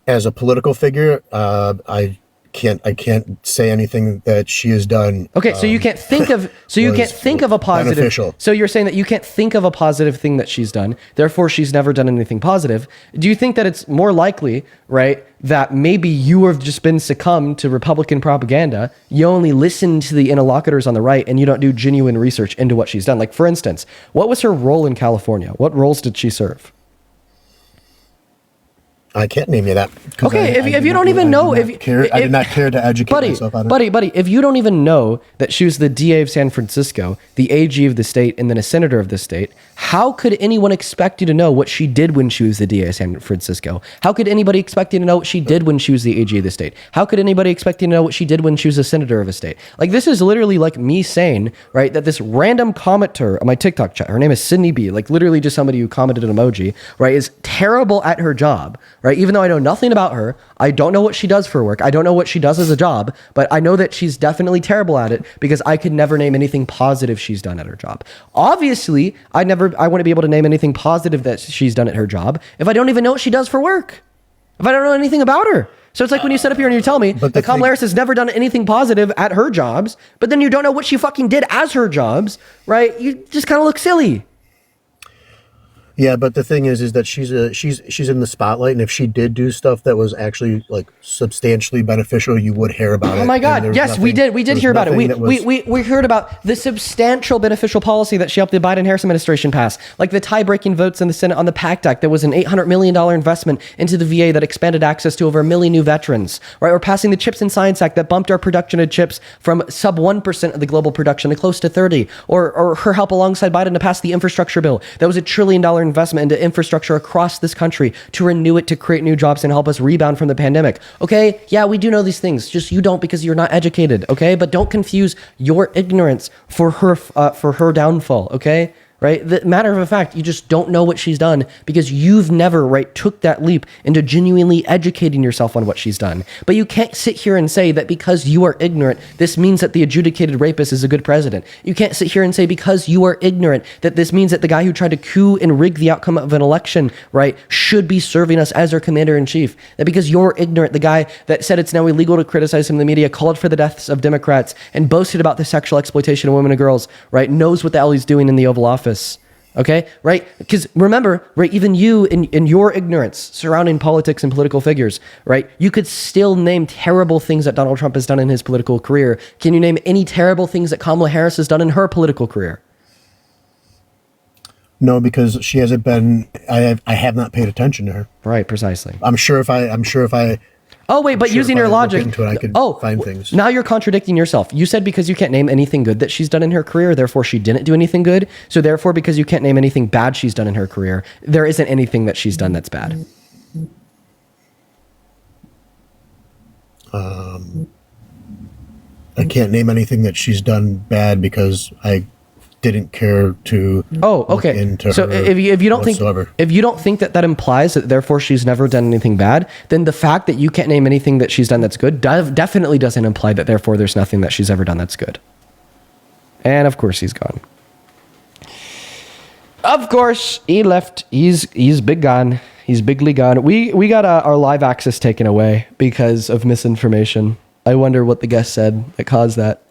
As a political figure, I can't say anything that she has done. Okay, so you can't think of a positive. Beneficial. So you're saying that you can't think of a positive thing that she's done. Therefore, she's never done anything positive. Do you think that it's more likely, right, that maybe you have just been succumbed to Republican propaganda? You only listen to the interlocutors on the right, and you don't do genuine research into what she's done. Like, for instance, what was her role in California? What roles did she serve? I can't name you that. Okay, if you don't even know, I did not care to educate myself on it. Buddy, if you don't even know that she was the DA of San Francisco, the AG of the state, and then a senator of the state, how could anyone expect you to know what she did when she was the DA of San Francisco? How could anybody expect you to know what she did when she was the AG of the state? How could anybody expect you to know what she did when she was a senator of a state? Like, this is literally like me saying, right, that this random commenter on my TikTok chat, her name is Sydney B, like literally just somebody who commented an emoji, right, is terrible at her job, right? Even though I know nothing about her, I don't know what she does for work, I don't know what she does as a job, but I know that she's definitely terrible at it because I could never name anything positive she's done at her job. Obviously, I wouldn't be able to name anything positive that she's done at her job if I don't even know what she does for work, if I don't know anything about her. So it's like when you sit up here and you tell me that Kamala Harris has never done anything positive at her jobs, but then you don't know what she fucking did as her jobs, right? You just kind of look silly. Yeah, but the thing is that she's in the spotlight, and if she did do stuff that was actually like substantially beneficial, you would hear about it. Oh my God! Yes, we did hear about it. We heard about the substantial beneficial policy that she helped the Biden-Harris administration pass, like the tie-breaking votes in the Senate on the PACT Act. That was an $800 million investment into the VA that expanded access to over 1 million new veterans. Right? We're passing the Chips and Science Act that bumped our production of chips from sub 1% of the global production to close to 30. Or her help alongside Biden to pass the infrastructure bill. That was $1 trillion investment into infrastructure across this country to renew it, to create new jobs and help us rebound from the pandemic. Okay, yeah, we do know these things, just you don't because you're not educated, okay? But don't confuse your ignorance for her downfall, okay? Right? The matter of fact, you just don't know what she's done because you've never, right, took that leap into genuinely educating yourself on what she's done. But you can't sit here and say that because you are ignorant, this means that the adjudicated rapist is a good president. You can't sit here and say because you are ignorant that this means that the guy who tried to coup and rig the outcome of an election, right, should be serving us as our commander-in-chief. That because you're ignorant, the guy that said it's now illegal to criticize him in the media, called for the deaths of Democrats, and boasted about the sexual exploitation of women and girls, right, knows what the hell he's doing in the Oval Office. Okay, right? Because remember, right, even you in your ignorance surrounding politics and political figures, right, you could still name terrible things that Donald Trump has done in his political career. Can you name any terrible things that Kamala Harris has done in her political career? No, because she hasn't been. I have not paid attention to her. Right, precisely. I'm sure if I. Oh wait, but using your logic, I could find things. Now you're contradicting yourself. You said because you can't name anything good that she's done in her career, therefore she didn't do anything good. So therefore, because you can't name anything bad she's done in her career, there isn't anything that she's done that's bad. I can't name anything that she's done bad because I didn't care to. Oh, okay. So if you don't think that implies that therefore she's never done anything bad, then the fact that you can't name anything that she's done that's good definitely doesn't imply that therefore there's nothing that she's ever done that's good. And of course he's gone. Of course, he left. He's big gone. He's bigly gone. We got our live access taken away because of misinformation. I wonder what the guest said that caused that.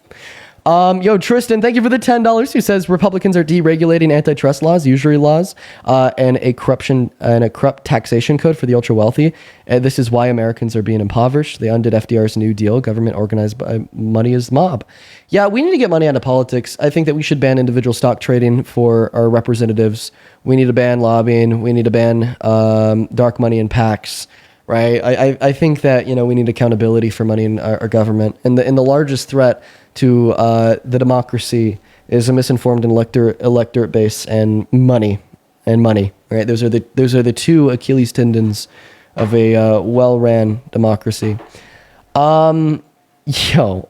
Yo, Tristan, thank you for the $10. Who says Republicans are deregulating antitrust laws, usury laws, and a corrupt taxation code for the ultra wealthy. This is why Americans are being impoverished. They undid FDR's New Deal. Government organized by money is mob. Yeah, we need to get money out of politics. I think that we should ban individual stock trading for our representatives. We need to ban lobbying. We need to ban dark money in PACs. Right? I think that we need accountability for money in our government, and the largest threat to the democracy is a misinformed electorate base and money. Right? Those are the two Achilles tendons of a well-ran democracy. Oh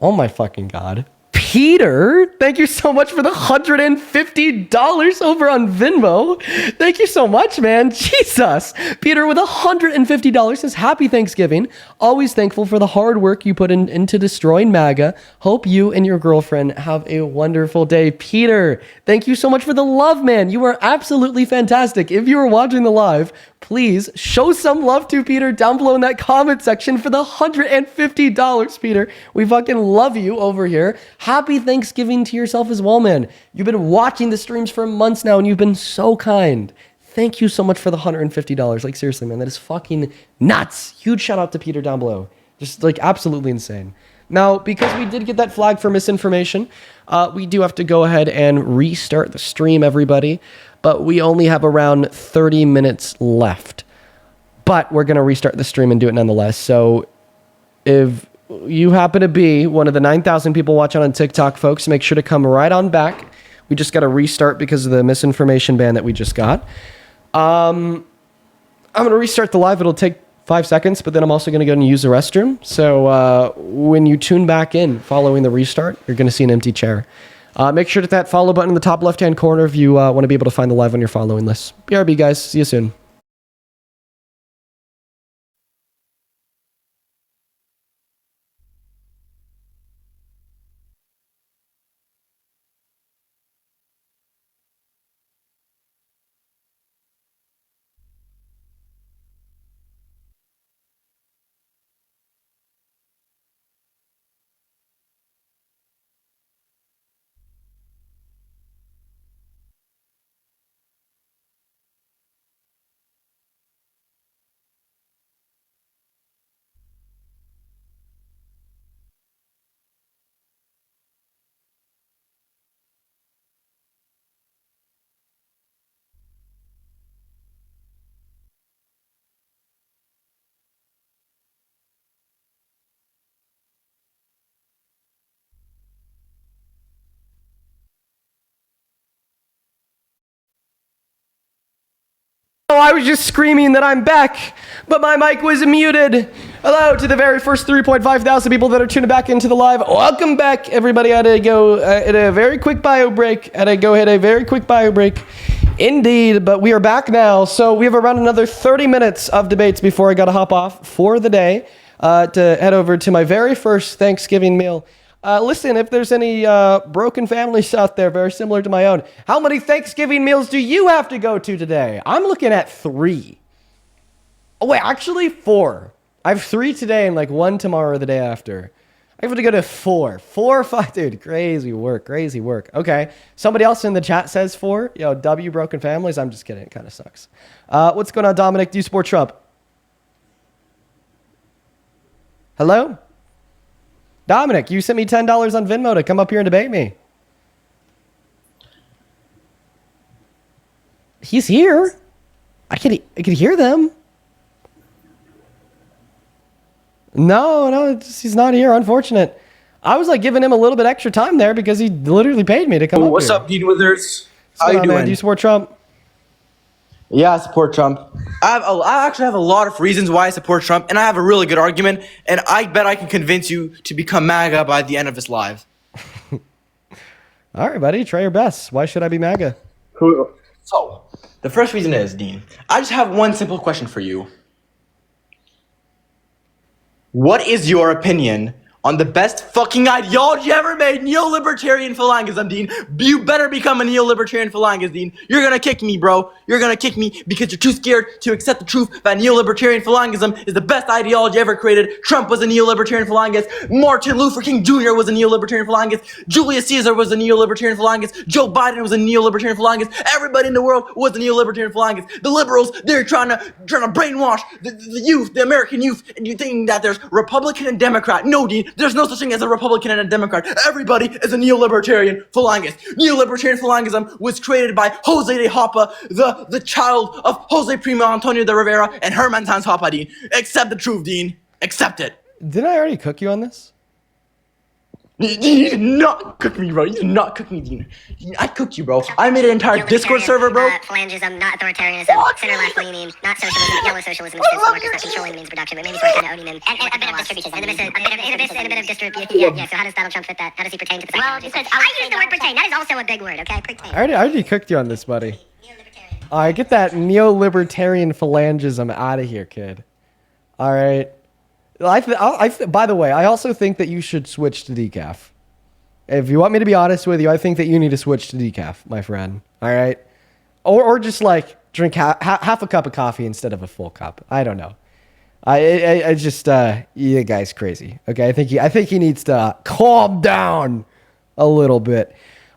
my fucking God. Peter, thank you so much for the $150 over on Venmo. Thank you so much, man. Jesus. Peter with $150 says, Happy Thanksgiving. Always thankful for the hard work you put into destroying MAGA. Hope you and your girlfriend have a wonderful day. Peter, thank you so much for the love, man. You are absolutely fantastic. If you are watching the live, please show some love to Peter down below in that comment section for the $150, Peter. We fucking love you over here. Happy Thanksgiving to yourself as well, man. You've been watching the streams for months now, and you've been so kind. Thank you so much for the $150. Like, seriously, man, that is fucking nuts. Huge shout out to Peter down below. Just, like, absolutely insane. Now, because we did get that flag for misinformation, we do have to go ahead and restart the stream, everybody. But we only have around 30 minutes left. But we're going to restart the stream and do it nonetheless. So if you happen to be one of the 9,000 people watching on TikTok, folks, make sure to come right on back. We just got to restart because of the misinformation ban that we just got. I'm going to restart the live. It'll take 5 seconds, but then I'm also going to go and use the restroom. So when you tune back in following the restart, you're going to see an empty chair. Make sure to hit that follow button in the top left-hand corner if you want to be able to find the live on your following list. BRB, guys. See you soon. Oh, I was just screaming that I'm back, but my mic was muted. Hello to the very first 3.5 thousand people that are tuning back into the live. Welcome back, everybody. I had to go at a very quick bio break. Indeed, but we are back now. So we have around another 30 minutes of debates before I got to hop off for the day to head over to my very first Thanksgiving meal. Listen, if there's any broken families out there very similar to my own, how many Thanksgiving meals do you have to go to today? I'm looking at 3. Oh, wait, actually 4. I have 3 today and like 1 tomorrow or the day after. I have to go to 4. 4 or 5. Dude, crazy work. Okay. Somebody else in the chat says 4. Yo, W broken families. I'm just kidding. It kind of sucks. What's going on, Dominic? Do you support Trump? Hello? Dominic, you sent me $10 on Venmo to come up here and debate me. He's here. I could hear them. No, he's not here. Unfortunate. I was like giving him a little bit extra time there because he literally paid me to come up What's here. up, Dean Withers? How What's you up, doing? man? Do you support Trump? Yeah, I support Trump. I actually have a lot of reasons why I support Trump, and I have a really good argument, and I bet I can convince you to become MAGA by the end of this live. All right, buddy. Try your best. Why should I be MAGA? So, the first reason is, Dean, I just have one simple question for you. What is your opinion on the best fucking ideology ever made, neo-libertarian phalangism, Dean. You better become a neo-libertarian phalangist, Dean. You're gonna kick me, bro. You're gonna kick me because you're too scared to accept the truth that neo-libertarian phalangism is the best ideology ever created. Trump was a neo-libertarian phalangist. Martin Luther King Jr. was a neo-libertarian phalangist. Julius Caesar was a neo-libertarian phalangist. Joe Biden was a neo-libertarian phalangist. Everybody in the world was a neo-libertarian phalangist. The liberals, they're trying to brainwash the youth, the American youth, and you think that there's Republican and Democrat. No, Dean. There's no such thing as a Republican and a Democrat. Everybody is a neo-libertarian phalangist. Neo-libertarian phalangism was created by Jose de Hoppe, the child of Jose Primo Antonio de Rivera and Herman Sanz Hoppe, Dean. Accept the truth, Dean. Accept it. Didn't I already cook you on this? You did not cook me, bro. You did not cook me, Dean. I cooked you, bro. I made an entire Discord server, bro. Phalangism, not authoritarianism, center-left leaning, not socialism, yellow socialism, which is the workers not controlling the means of production, but maybe sort of kind of owning them. And a bit of distribution. And a bit of distribution. Yeah, so how does Donald Trump fit that? How does he pertain to the ideology? Well, I use the word pertain. That is also a big word, okay? Pertain. I already cooked you on this, buddy. All right, get that neo-libertarian phalangism out of here, kid. All right. By the way, I also think that you should switch to decaf. If you want me to be honest with you, I think that you need to switch to decaf, my friend. All right? Or just like drink half a cup of coffee instead of a full cup. I don't know. I just you guy's crazy. Okay, I think he needs to calm down a little bit.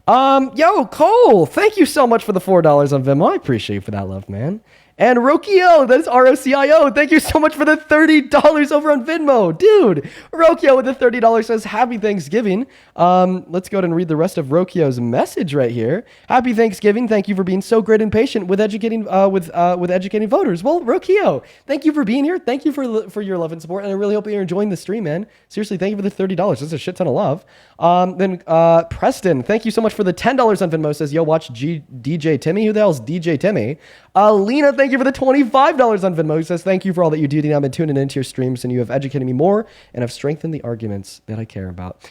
Yo, Cole, thank you so much for the $4 on Venmo. I appreciate you for that love, man. And Rokio, that is ROCIO. Thank you so much for the $30 over on Venmo. Dude, Rokio with the $30 says, Happy Thanksgiving. Let's go ahead and read the rest of Rokio's message right here. Happy Thanksgiving. Thank you for being so great and patient with educating educating voters. Well, Rokio, thank you for being here. Thank you for your love and support. And I really hope that you're enjoying the stream, man. Seriously, thank you for the $30. That's a shit ton of love. Then Preston, thank you so much for the $10 on Venmo. Says, yo, watch DJ Timmy. Who the hell is DJ Timmy? Lena, thank you for the $25 on Venmo. Says, thank you for all that you do. I've been tuning into your streams and you have educated me more and have strengthened the arguments that I care about.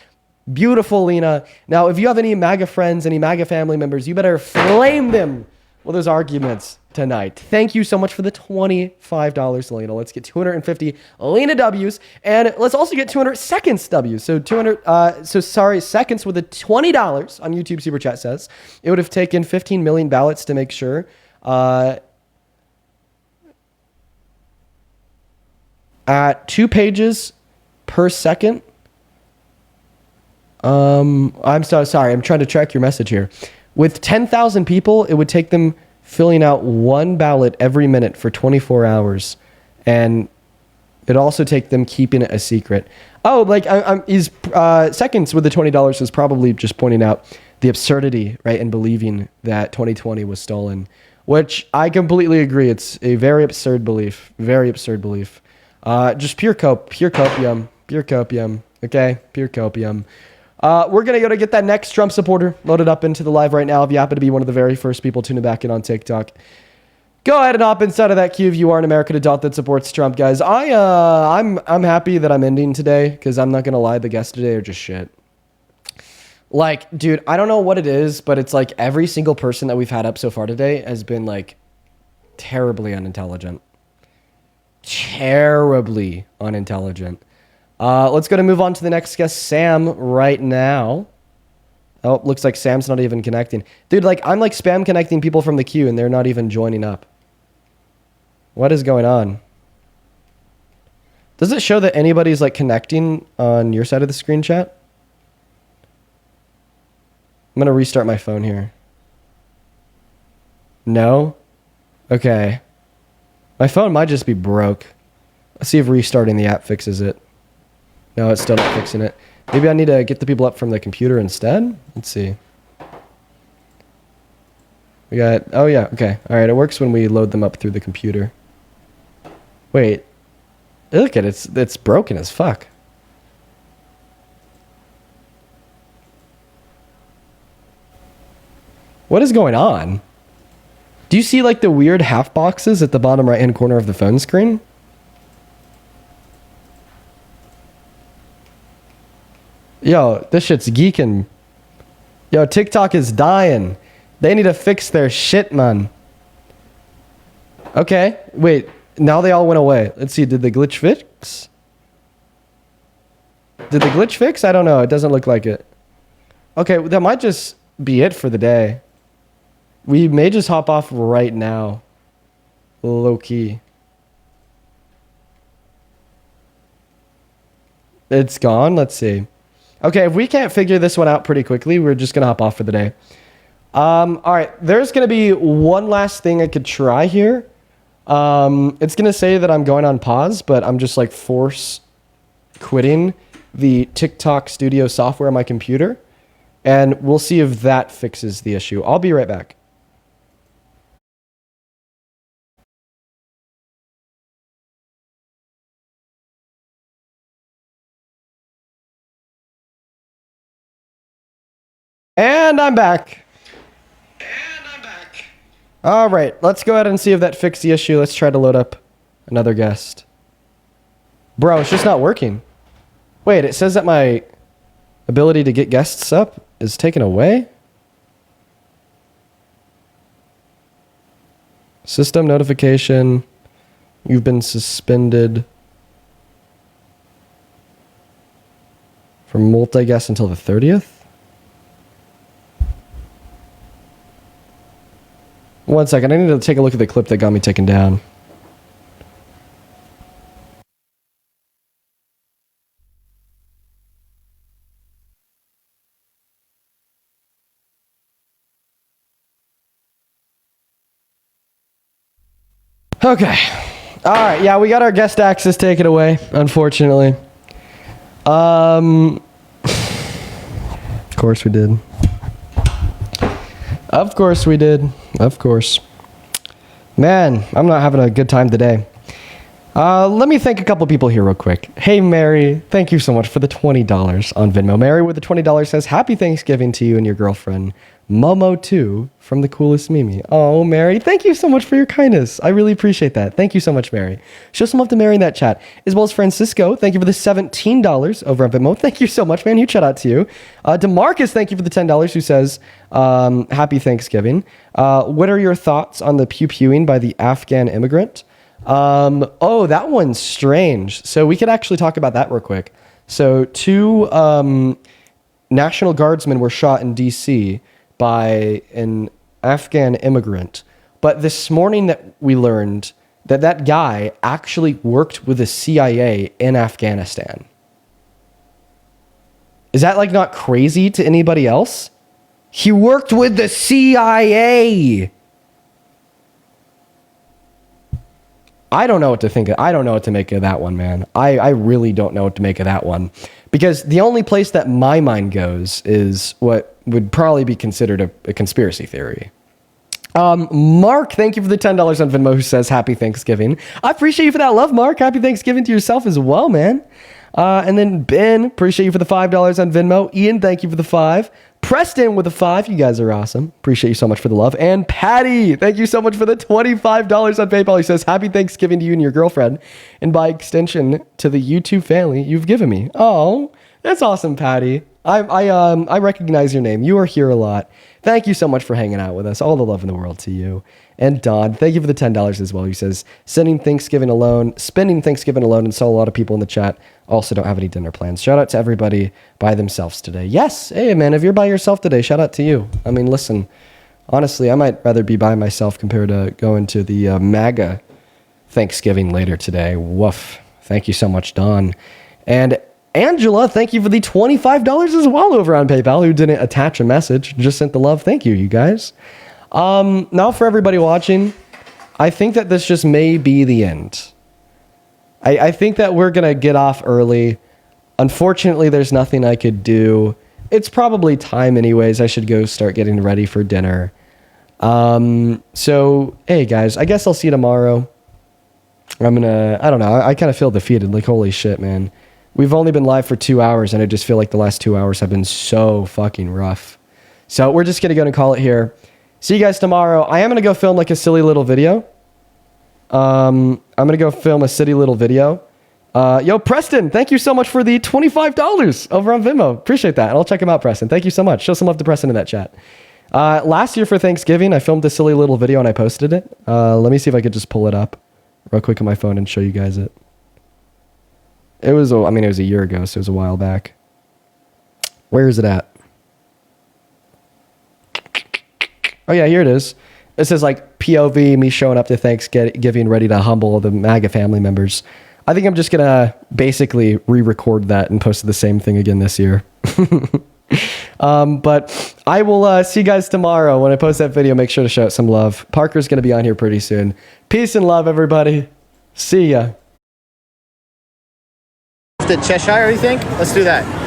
Beautiful, Lena. Now, if you have any MAGA friends, any MAGA family members, you better flame them with those arguments tonight. Thank you so much for the $25, Lena. Let's get 250 Lena W's, and let's also get 200 seconds W's. So seconds with the $20 on YouTube Super Chat says it would have taken 15 million ballots to make sure at 2 pages per second. I'm so sorry. I'm trying to track your message here. With 10,000 people, it would take them filling out 1 ballot every minute for 24 hours. And it'd also take them keeping it a secret. Oh, like seconds with the $20 is probably just pointing out the absurdity, right, in believing that 2020 was stolen, which I completely agree. It's a very absurd belief. Very absurd belief. Just pure copium. Okay, pure copium. We're going to go to get that next Trump supporter loaded up into the live right now. If you happen to be one of the very first people tuning back in on TikTok, go ahead and hop inside of that queue if you are an American adult that supports Trump, guys. I'm happy that I'm ending today because I'm not going to lie, the guests today are just shit. Like, dude, I don't know what it is, but it's like every single person that we've had up so far today has been like terribly unintelligent. Terribly unintelligent. Let's go to move on to the next guest, Sam, right now. Oh, looks like Sam's not even connecting. Dude, like, I'm like spam connecting people from the queue and they're not even joining up. What is going on? Does it show that anybody's like connecting on your side of the screen, chat? I'm going to restart my phone here. No? Okay. My phone might just be broke. Let's see if restarting the app fixes it. No, it's still not fixing it. Maybe I need to get the people up from the computer instead? Let's see. We got... Oh, yeah. Okay. All right. It works when we load them up through the computer. Wait. Look at it. It's broken as fuck. What is going on? Do you see, like, the weird half boxes at the bottom right-hand corner of the phone screen? Yo, this shit's geeking. Yo, TikTok is dying. They need to fix their shit, man. Okay, wait. Now they all went away. Let's see, did the glitch fix? Did the glitch fix? I don't know. It doesn't look like it. Okay, that might just be it for the day. We may just hop off right now. Low key. It's gone? Let's see. Okay, if we can't figure this one out pretty quickly, we're just going to hop off for the day. All right, there's going to be one last thing I could try here. It's going to say that I'm going on pause, but I'm just like force quitting the TikTok Studio software on my computer. And we'll see if that fixes the issue. I'll be right back. And I'm back. All right, let's go ahead and see if that fixed the issue. Let's try to load up another guest. Bro, it's just not working. Wait, it says that my ability to get guests up is taken away? System notification. You've been suspended from multi-guest until the 30th? One second, I need to take a look at the clip that got me taken down. Okay. All right. Yeah, we got our guest access taken away, unfortunately. Of course we did. Of course we did. Of course. Man, I'm not having a good time today. Let me thank a couple people here real quick. Hey, Mary, thank you so much for the $20 on Venmo. Mary with the $20 says, Happy Thanksgiving to you and your girlfriend, Momo2 from The Coolest Mimi. Oh, Mary, thank you so much for your kindness. I really appreciate that. Thank you so much, Mary. Show some love to Mary in that chat. As well as Francisco, thank you for the $17 over on Venmo. Thank you so much, man. Huge shout out to you. DeMarcus, thank you for the $10 who says, Happy Thanksgiving. What are your thoughts on the pew-pewing by the Afghan immigrant? Oh, that one's strange. So we could actually talk about that real quick. So 2 National Guardsmen were shot in DC by an Afghan immigrant. But this morning that we learned that that guy actually worked with the CIA in Afghanistan. Is that like not crazy to anybody else? He worked with the CIA. I don't know what to think of. I don't know what to make of that one, man. I really don't know what to make of that one. Because the only place that my mind goes is what would probably be considered a conspiracy theory. Mark, thank you for the $10 on Venmo who says Happy Thanksgiving. I appreciate you for that love, Mark. Happy Thanksgiving to yourself as well, man. And then Ben, appreciate you for the $5 on Venmo. Ian, thank you for the 5. Preston with a 5. You guys are awesome. Appreciate you so much for the love. And Patty, thank you so much for the $25 on PayPal. He says, Happy Thanksgiving to you and your girlfriend. And by extension, to the YouTube family you've given me. Oh, that's awesome, Patty. I recognize your name. You are here a lot. Thank you so much for hanging out with us. All the love in the world to you. And Don, thank you for the $10 as well. He says, spending Thanksgiving alone, and saw a lot of people in the chat also don't have any dinner plans. Shout out to everybody by themselves today. Yes, hey man, if you're by yourself today, shout out to you. I mean, listen, honestly, I might rather be by myself compared to going to the MAGA Thanksgiving later today. Woof. Thank you so much, Don. And Angela, thank you for the $25 as well over on PayPal, who didn't attach a message, just sent the love. Thank you, you guys. Now for everybody watching, I think that this just may be the end. I think that we're going to get off early. Unfortunately, there's nothing I could do. It's probably time anyways. I should go start getting ready for dinner. So, hey guys, I guess I'll see you tomorrow. I don't know. I kind of feel defeated. Like, holy shit, man. We've only been live for 2 hours, and I just feel like the last 2 hours have been so fucking rough. So we're just going to go and call it here. See you guys tomorrow. I am going to go film like a silly little video. I'm going to go film a silly little video. Yo, Preston, thank you so much for the $25 over on Venmo. Appreciate that. And I'll check him out, Preston. Thank you so much. Show some love to Preston in that chat. Last year for Thanksgiving, I filmed a silly little video and I posted it. Let me see if I could just pull it up real quick on my phone and show you guys it. It was, I mean, it was a year ago, so it was a while back. Where is it at? Oh yeah, here it is. It says like POV, me showing up to Thanksgiving, ready to humble the MAGA family members. I think I'm just gonna basically re-record that and post the same thing again this year. But I will see you guys tomorrow when I post that video. Make sure to show it some love. Parker's gonna be on here pretty soon. Peace and love, everybody. See ya. The Cheshire, you think? Let's do that.